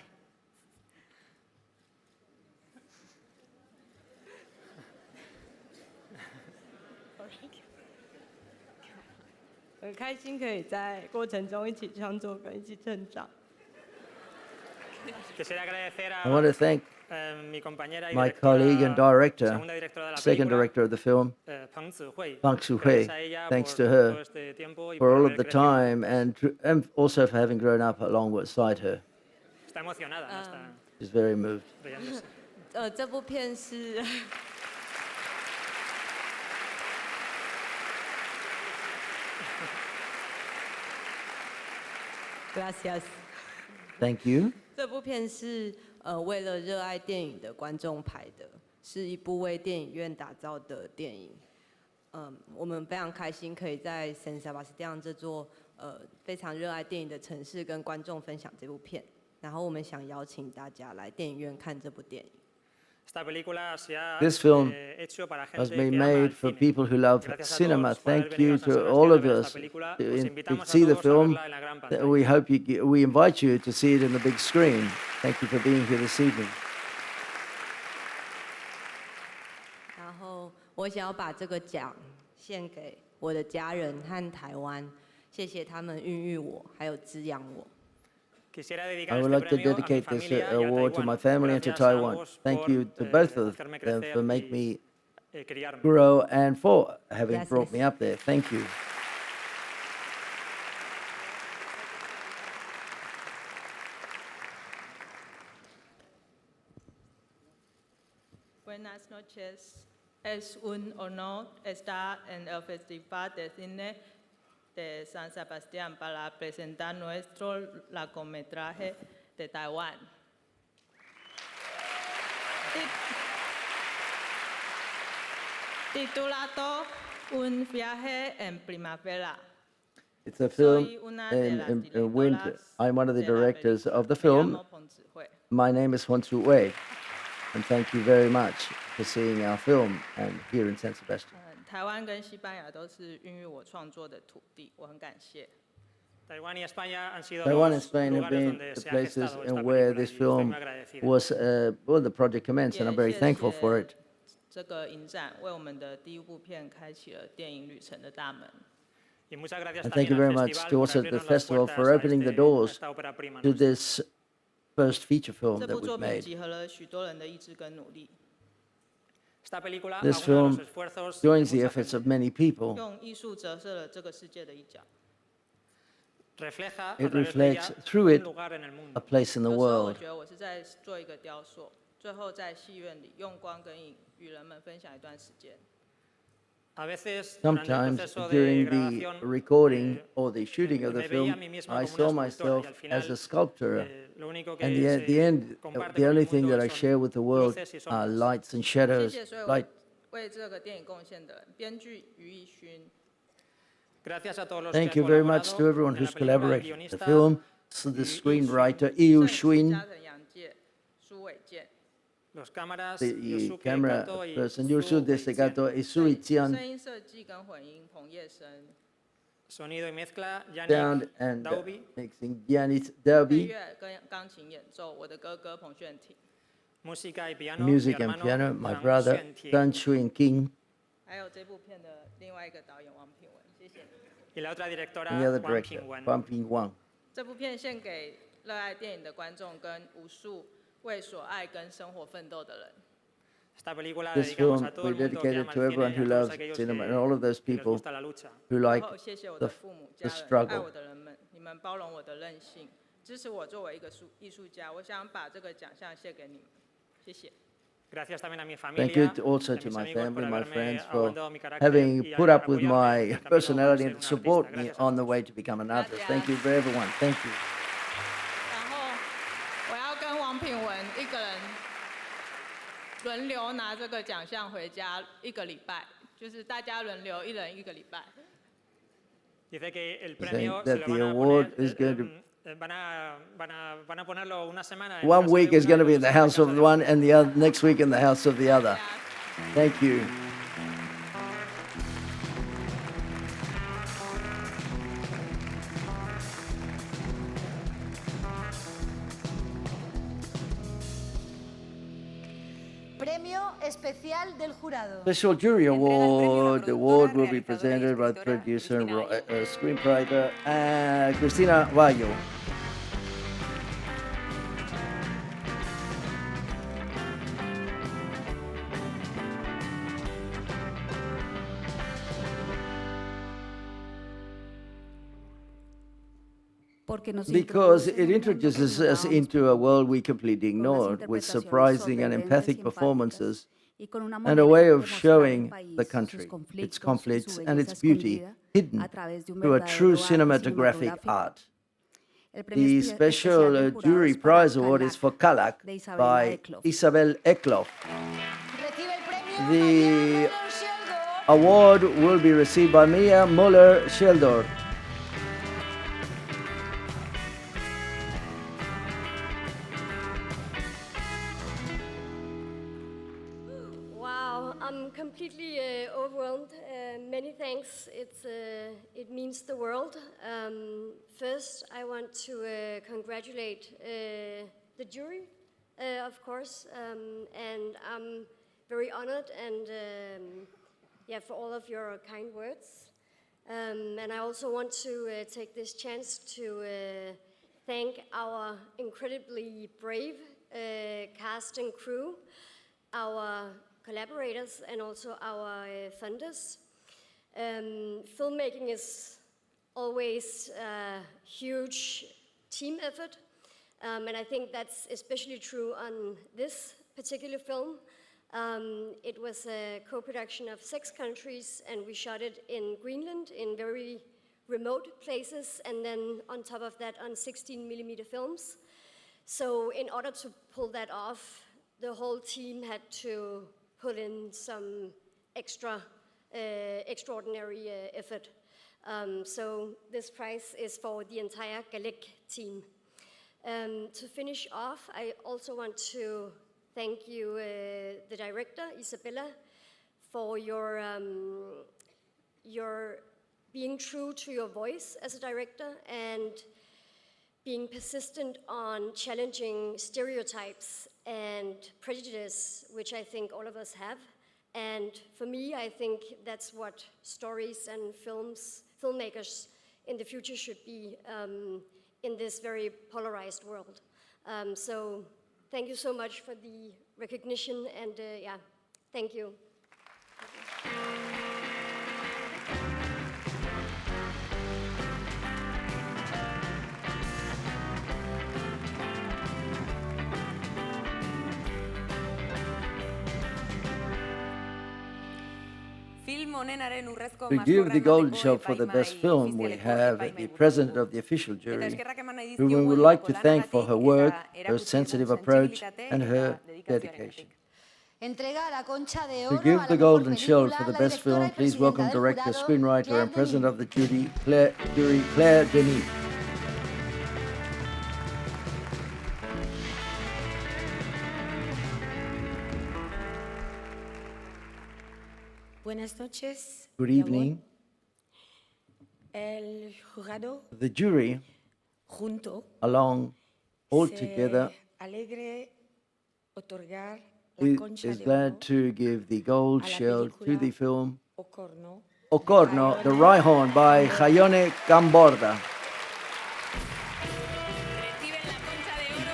Speaker 12: 很开心可以在过程中一起创作跟一起成长。
Speaker 9: I want to thank my colleague and director, second director of the film, Pang Tzu-hui. Thanks to her for all of the time and also for having grown up alongside her. She's very moved.
Speaker 12: 这部片是。Gracias.
Speaker 9: Thank you.
Speaker 12: 这部片是为了热爱电影的观众拍的，是一部为电影院打造的电影。我们非常开心可以在San Sebastián这座非常热爱电影的城市跟观众分享这部片。然后我们想邀请大家来电影院看这部电影。
Speaker 9: This film has been made for people who love cinema. Thank you to all of us to see the film. We invite you to see it in the big screen. Thank you for being here this evening.
Speaker 12: 然后我想要把这个奖献给我的家人和台湾，谢谢他们孕育我，还有滋养我。
Speaker 9: I would like to dedicate this award to my family and to Taiwan. Thank you to both of them for making me grow and for having brought me up there. Thank you.
Speaker 14: Buenas noches. Es un honor estar en el Festival de Cine de San Sebastián para presentar nuestro largometraje de Taiwán. Titulado Un viaje en primavera.
Speaker 9: It's a film in winter. I'm one of the directors of the film. My name is Huan Tzu Wei, and thank you very much for seeing our film and here in San Sebastian.
Speaker 14: 台湾跟西班牙都是孕育我创作的土地，我很感谢。
Speaker 13: Taiwan and
Speaker 9: Spain have been the places where this film was, the project commenced, and I'm very thankful for it.
Speaker 14: 这个影展为我们的第一部片开启了电影旅程的大门。
Speaker 9: And thank you very much to also the festival for opening the doors to this first feature film that we've made.
Speaker 14: 集合了许多人的意志跟努力。
Speaker 9: This film joins the efforts of many people.
Speaker 14: 用艺术折射了这个世界的一角。
Speaker 9: It reflects through it a place in the
Speaker 14: 有时候我
Speaker 9: world.
Speaker 14: 觉得我是在做一个雕塑，最后在戏院里用光跟影与人们分享一段时间。
Speaker 9: Sometimes during the recording or the shooting of the film, I saw myself as a sculptor, and yet at the end, the only thing that I share with the world are lights and shadows.
Speaker 14: 谢谢所有
Speaker 9: Light.
Speaker 14: 为这个电影贡献的人，编剧于义勋。
Speaker 9: Thank you very much to everyone who's collaborated with the film, to the screenwriter Yu Xuin,
Speaker 14: 加藤洋介、苏伟健。
Speaker 9: the camera person Yusu Desegato Isui
Speaker 14: 声
Speaker 9: Tian,
Speaker 14: 音设计跟混音彭叶生。
Speaker 9: sound and mixing Yanis
Speaker 14: 配
Speaker 9: Derby,
Speaker 14: 乐跟钢琴演奏，我的哥哥彭炫廷。
Speaker 9: music and piano, my brother Dan Xuin King,
Speaker 14: 还有这部片的另外一个导演王品文，谢谢你。
Speaker 9: and the other director, Wang Ping Wang.
Speaker 14: 这部片献给热爱电影的观众跟无数为所爱跟生活奋斗的人。
Speaker 9: This film we dedicated to everyone who loves cinema and all of those people who like
Speaker 14: 然后谢谢我的
Speaker 9: the,
Speaker 14: 父母、
Speaker 9: the
Speaker 14: 家人、爱
Speaker 9: struggle.
Speaker 14: 我的人们，你们包容我的任性，支持我作为一个艺术家。我想把这个奖项献给你们，谢谢。
Speaker 9: Thank you also to my family, my friends, for having put up with my personality and support me on the way to become an artist. Thank you for everyone. Thank you.
Speaker 14: 然后我要跟王品文一个人轮流拿这个奖项回家1个礼拜，就是大家轮流，一人1个礼拜。
Speaker 9: Saying that the award is going to, 1 week is going to be in the house of one and the other, next week in the house of the other. Thank you.
Speaker 7: Premio especial del jurado.
Speaker 9: Special Jury Award. The award will be presented by the producer and screenwriter Cristina Vallo. Because it introduces us into a world we completely ignored, with surprising and empathic performances and a way of showing the country, its conflicts and its beauty hidden through a true cinematographic art. The Special Jury Prize Award is for Kalak by Isabel Eklof. The award will be received by Mia Muller-Sheldor.
Speaker 20: Wow, I'm completely overwhelmed. Many thanks. It means the world. First, I want to congratulate the jury, of course, and I'm very honored and for all of your kind words. And I also want to take this chance to thank our incredibly brave cast and crew, our collaborators, and also our funders. Filmmaking is always a huge team effort, and I think that's especially true on this particular film. It was a co-production of 6 countries, and we shot it in Greenland in very remote places, and then on top of that on 16mm films. So in order to pull that off, the whole team had to put in some extraordinary effort. So this prize is for the entire Galek team. To finish off, I also want to thank you, the director, Isabella, for your being true to your voice as a director and being persistent on challenging stereotypes and prejudice, which I think all of us have. And for me, I think that's what stories and filmmakers in the future should be in this very polarized world. So thank you so much for the recognition, and yeah, thank you.
Speaker 9: To give the Golden Shell for the best film, we have the president of the official jury, whom we would like to thank for her work, her sensitive approach, and her dedication. To give the Golden Shell for the best film, please welcome director, screenwriter, and president of the jury, Claire Denis.
Speaker 15: Buenas noches.
Speaker 9: Good evening.
Speaker 15: El jurado
Speaker 9: The jury,
Speaker 15: junto
Speaker 9: all together,
Speaker 15: alegre otorgar la concha
Speaker 9: is
Speaker 15: de
Speaker 9: glad
Speaker 15: oro
Speaker 9: to give the Gold Shell to the film
Speaker 15: Ocorno,
Speaker 9: Ocorno, the Rhyhorn by Jaione Gamborda.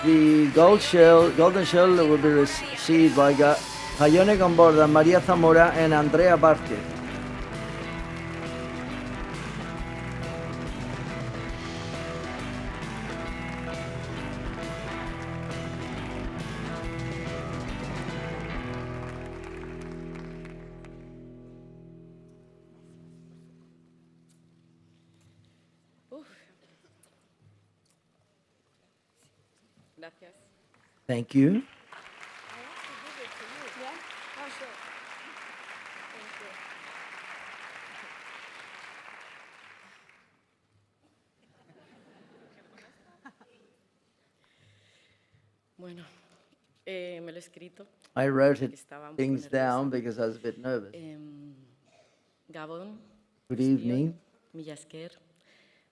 Speaker 9: The Golden Shell will be received by Jaione Gamborda, María Zamora, and Andrea Vázquez.
Speaker 15: Gracias.
Speaker 9: Thank you.
Speaker 15: Bueno, me lo he escrito.
Speaker 9: I wrote
Speaker 15: Estaba un poco
Speaker 9: things
Speaker 15: nerviosa.
Speaker 9: down because I was a bit nervous.
Speaker 15: Gabon.
Speaker 9: Good evening.
Speaker 15: Millasker.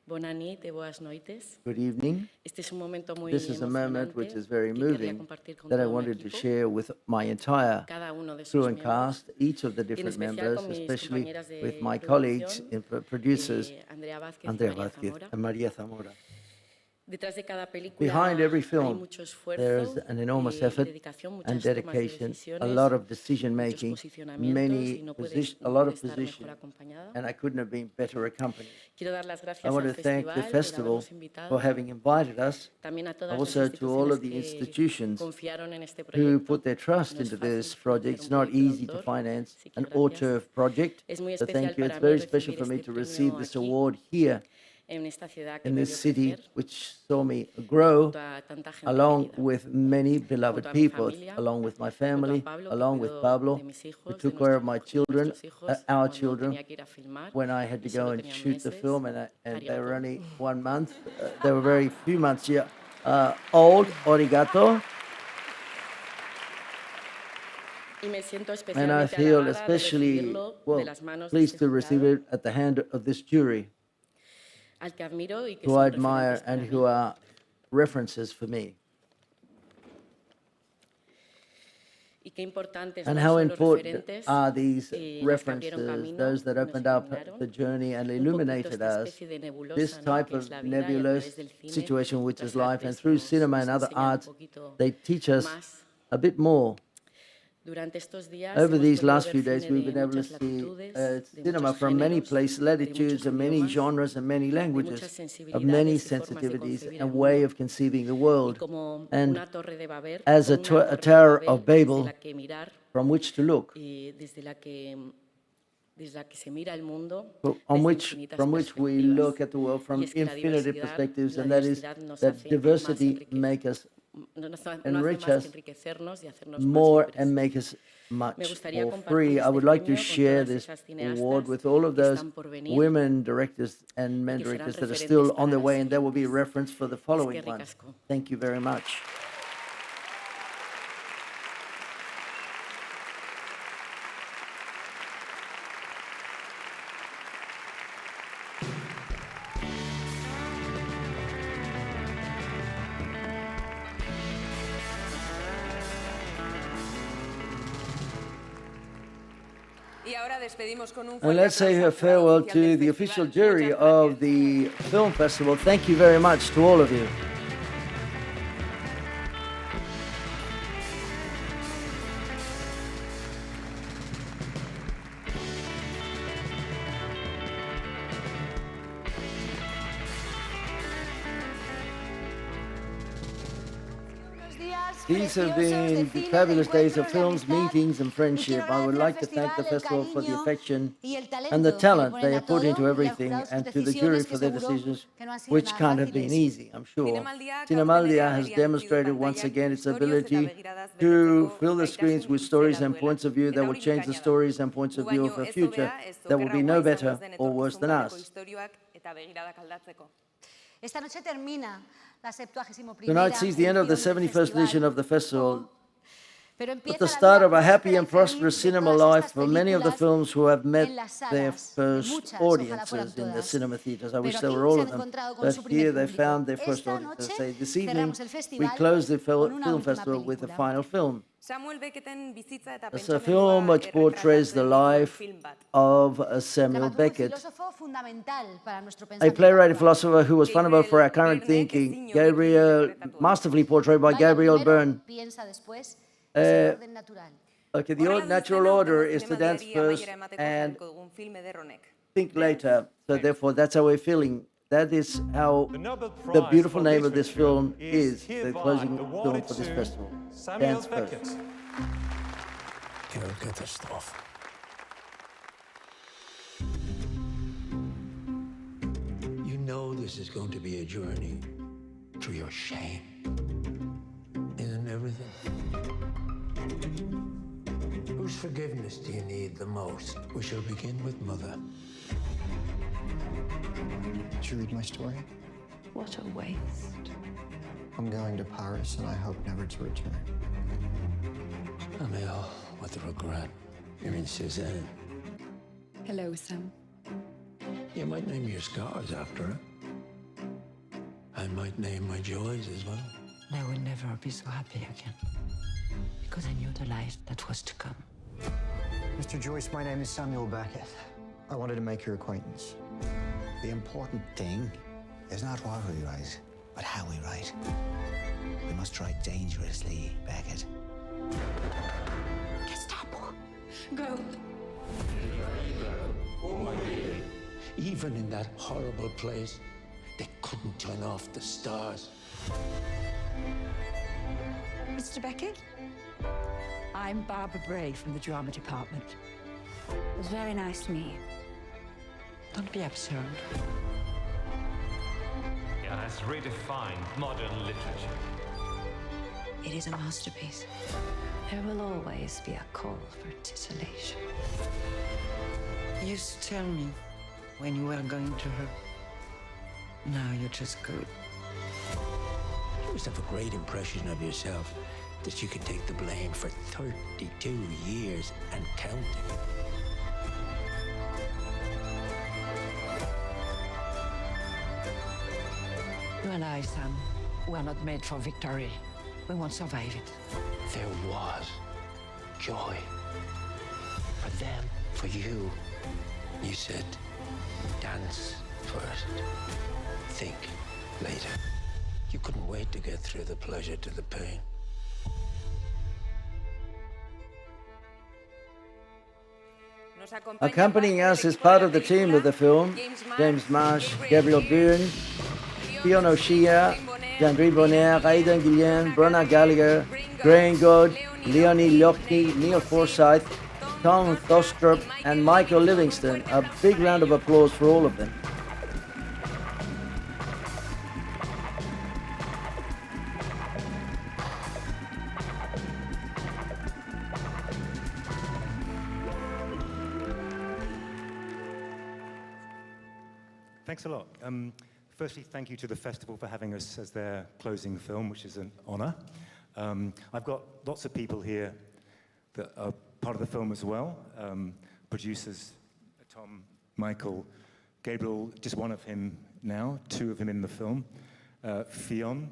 Speaker 15: Bona nit e boas noites.
Speaker 9: Good evening.
Speaker 15: Este es un momento muy
Speaker 9: This is a moment which is very
Speaker 15: que querría
Speaker 9: moving
Speaker 15: compartir con
Speaker 9: that I
Speaker 15: todo mi
Speaker 9: wanted to
Speaker 15: equipo,
Speaker 9: share with my entire
Speaker 15: cada uno de sus
Speaker 9: crew and
Speaker 15: miembros,
Speaker 9: cast, each of the
Speaker 15: y en
Speaker 9: different
Speaker 15: especial
Speaker 9: members,
Speaker 15: con mis
Speaker 9: especially
Speaker 15: compañeras de
Speaker 9: with my colleagues,
Speaker 15: producción,
Speaker 9: producers,
Speaker 15: Andrea Vázquez y
Speaker 9: Andrea
Speaker 15: María
Speaker 9: Vázquez
Speaker 15: Zamora.
Speaker 9: and María Zamora.
Speaker 15: Detrás de cada película
Speaker 9: Behind every
Speaker 15: hay
Speaker 9: film,
Speaker 15: mucho esfuerzo,
Speaker 9: there is an enormous effort
Speaker 15: dedicación, muchas
Speaker 9: and
Speaker 15: tomas de
Speaker 9: dedication, a
Speaker 15: decisiones,
Speaker 9: lot of decision making,
Speaker 15: muchos posicionamientos, y no puede
Speaker 9: a lot of
Speaker 15: estar mejor
Speaker 9: positions,
Speaker 15: acompañada.
Speaker 9: and I couldn't have been better accompanied.
Speaker 15: Quiero dar las gracias
Speaker 9: I want
Speaker 15: al
Speaker 9: to thank the
Speaker 15: festival por
Speaker 9: festival
Speaker 15: habernos invitado,
Speaker 9: for having invited us,
Speaker 15: también a todas las
Speaker 9: also to all of the
Speaker 15: instituciones
Speaker 9: institutions
Speaker 15: que confiaron en este
Speaker 9: who
Speaker 15: proyecto.
Speaker 9: put their trust
Speaker 15: No es
Speaker 9: into
Speaker 15: fácil
Speaker 9: this
Speaker 15: financiar
Speaker 9: project.
Speaker 15: un
Speaker 9: It's not
Speaker 15: proyecto de
Speaker 9: easy to
Speaker 15: autor,
Speaker 9: finance
Speaker 15: así que
Speaker 9: an
Speaker 15: gracias.
Speaker 9: auteur project,
Speaker 15: Es muy
Speaker 9: so
Speaker 15: especial
Speaker 9: thank you. It's
Speaker 15: para
Speaker 9: very
Speaker 15: mí
Speaker 9: special
Speaker 15: recibir
Speaker 9: for me
Speaker 15: este
Speaker 9: to receive
Speaker 15: premio
Speaker 9: this
Speaker 15: aquí,
Speaker 9: award here
Speaker 15: en esta ciudad que
Speaker 9: in
Speaker 15: me
Speaker 9: this
Speaker 15: vio
Speaker 9: city,
Speaker 15: crecer,
Speaker 9: which saw me grow
Speaker 15: junto a tanta gente
Speaker 9: along
Speaker 15: querida.
Speaker 9: with many beloved
Speaker 15: Junto a mi
Speaker 9: people,
Speaker 15: familia,
Speaker 9: along with my
Speaker 15: junto a
Speaker 9: family,
Speaker 15: Pablo, que
Speaker 9: along with
Speaker 15: cuidó
Speaker 9: Pablo,
Speaker 15: de mis hijos,
Speaker 9: who
Speaker 15: de
Speaker 9: took care of my children,
Speaker 15: nuestros hijos,
Speaker 9: our
Speaker 15: cuando
Speaker 9: children,
Speaker 15: tenía que ir a filmar,
Speaker 9: when I had to
Speaker 15: y
Speaker 9: go
Speaker 15: solo
Speaker 9: and
Speaker 15: tenían
Speaker 9: shoot the
Speaker 15: meses.
Speaker 9: film, and they were
Speaker 15: Arigato.
Speaker 9: only 1 month. They were very few months old. Arigato.
Speaker 15: Y me siento
Speaker 9: And I
Speaker 15: especialmente
Speaker 9: feel
Speaker 15: halagada de
Speaker 9: especially
Speaker 15: recibirlo de las manos de
Speaker 9: pleased
Speaker 15: este
Speaker 9: to receive
Speaker 15: jurado,
Speaker 9: it at the hand of this jury,
Speaker 15: al que admiro y que
Speaker 9: who
Speaker 15: son
Speaker 9: I admire
Speaker 15: referentes para
Speaker 9: and
Speaker 15: mí.
Speaker 9: who are references for me. And how important are these references, those that opened up the journey and illuminated us, this type of nebulous situation which is life, and through cinema and other arts, they teach us a bit more. Over these last few days, we've been able to see cinema from many places, latitudes, and many genres and many languages, of many sensitivities and way of conceiving the world. And as a Tower of Babel from which to look, from which we look at the world from infinity perspectives, and that is that diversity make us enrich us more and make us much more free. I would like to share this award with all of those women directors and men directors that are still on their way, and there will be a reference for the following one. Thank you very much. And let's say a farewell to the official jury of the film festival. Thank you very much to all of you. These have been the fabulous days of films, meetings, and friendship. I would like to thank the festival for the affection and the talent they have put into everything, and to the jury for their decisions, which can't have been easy, I'm sure. Cinemaldia has demonstrated once again its ability to fill the screens with stories and points of view that will change the stories and points of view of a future that will be no better or worse than us. Tonight sees the end of the 71st edition of the festival, but the start of a happy and prosperous cinema life for many of the films who have met their first audiences in the cinema theaters. I wish there were all of them, but here they found their first audiences. Say, this evening, we close the film festival with a final film. It's a film which portrays the life of Samuel Beckett, a playwright and philosopher who was fundamental for our current thinking, masterfully portrayed by Gabriel Byrne. Okay, the natural order is to dance first and think later. So therefore, that's how we're feeling. That is how the beautiful name of this film is, the closing film for this festival. Dance first.
Speaker 16: You'll get this stuff. You know this is going to be a journey through your shame. Isn't everything? Whose forgiveness do you need the most? We shall begin with Mother.
Speaker 17: Did you read my story?
Speaker 18: What a waste.
Speaker 17: I'm going to Paris, and I hope never to return.
Speaker 16: Emile, with regret, you're in Suzanne.
Speaker 18: Hello, Sam.
Speaker 16: You might name your scars after her. I might name my joys as well.
Speaker 18: I will never be so happy again, because I knew the life that was to come.
Speaker 17: Mr. Joyce, my name is Samuel Beckett. I wanted to make your acquaintance.
Speaker 21: The important thing is not what we write, but how we write. We must write dangerously, Beckett.
Speaker 18: Gestapo, go.
Speaker 16: Even in that horrible place, they couldn't turn off the stars.
Speaker 18: Mr. Beckett, I'm Barbara Bray from the drama department. It was very nice to meet you. Don't be absurd.
Speaker 22: It has redefined modern literature.
Speaker 18: It is a masterpiece. There will always be a call for titillation.
Speaker 23: You used to tell me when you were going to her. Now you're just good.
Speaker 16: You must have a great impression of yourself that you can take the blame for 32 years and counting.
Speaker 18: You and I, Sam, we are not made for victory. We won't survive it.
Speaker 16: There was joy. For them, for you. You said, dance first, think later. You couldn't wait to get through the pleasure to the pain.
Speaker 9: Accompanying us is part of the team of the film: James Marsh, Gabriel Byrne, Fiona O'Shea, Jean-Marie Bonner, Aidan Guillen, Brona Gallagher, Graham God, Leonie Lochte, Neil Forsyth, Tom Thostrup, and Michael Livingston. A big round of applause for all of them.
Speaker 1: Thanks a lot. Firstly, thank you to the festival for having us as their closing film, which is an honor. I've got lots of people here that are part of the film as well. Producers, Tom, Michael, Gabriel, just one of him now, two of him in the film. Fionn,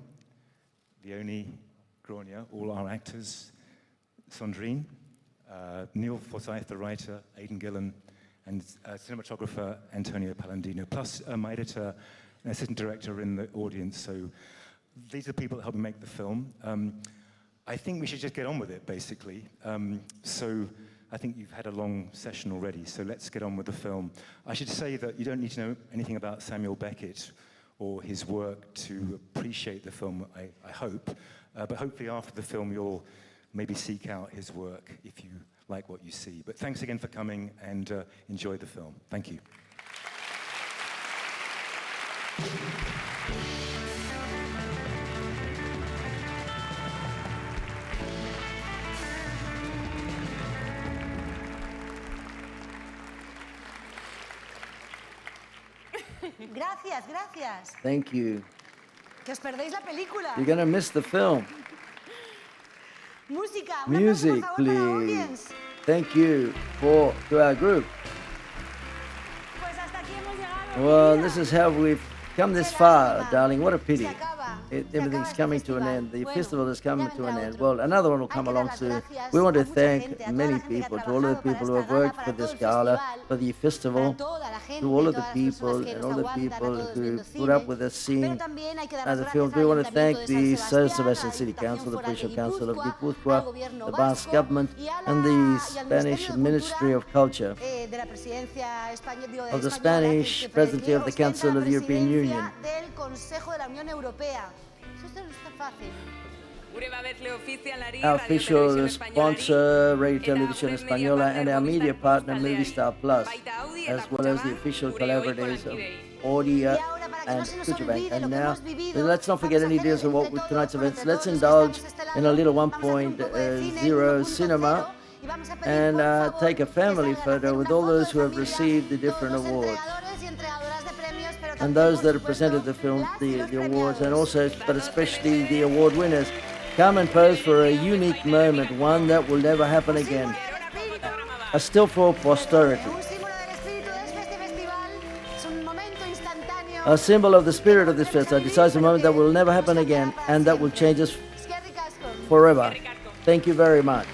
Speaker 1: Leonie, Gronia, all our actors. Sandrine, Neil Forsyth, the writer, Aidan Gillen, and cinematographer Antonio Palandino, plus my editor and assistant director in the audience. So these are the people that helped me make the film. I think we should just get on with it, basically. So I think you've had a long session already, so let's get on with the film. I should say that you don't need to know anything about Samuel Beckett or his work to appreciate the film, I hope. But hopefully after the film, you'll maybe seek out his work if you like what you see. But thanks again for coming, and enjoy the film. Thank you.
Speaker 7: Gracias, gracias.
Speaker 9: Thank you.
Speaker 7: Que os perdéis la película.
Speaker 9: You're going to miss the film.
Speaker 7: Música, un aplauso,
Speaker 9: Music,
Speaker 7: por favor, para la
Speaker 9: please.
Speaker 7: audience.
Speaker 9: Thank you to our group.
Speaker 7: Pues hasta aquí hemos llegado.
Speaker 9: Well, this is how we've come this far, darling. What a pity. Everything's coming to an end. The festival is coming to an end. Well, another one will come along soon. We want to thank many people, to all of the people who have worked for this gala, for the festival, to all of the people and all the people who put up with us seeing the films. We want to thank the San Sebastian City Council, the Provincial Council of Guipúzcoa, the Basque Government, and the Spanish Ministry of Culture, of the Spanish Presidency of the Council of the European Union. Our official sponsor, Radio Televisión Española, and our media partner, Movistar Plus, as well as the official collaborators of Audia and Scotiabank. And now, let's not forget any deals of what with tonight's events. Let's indulge in a little 1.0 cinema and take a family photo with all those who have received the different awards, and those that have presented the film, the awards, and also, but especially the award winners. Come and pose for a unique moment, one that will never happen again. A still for posterity. A symbol of the spirit of this festival, a decisive moment that will never happen again, and that will change us forever. Thank you very much.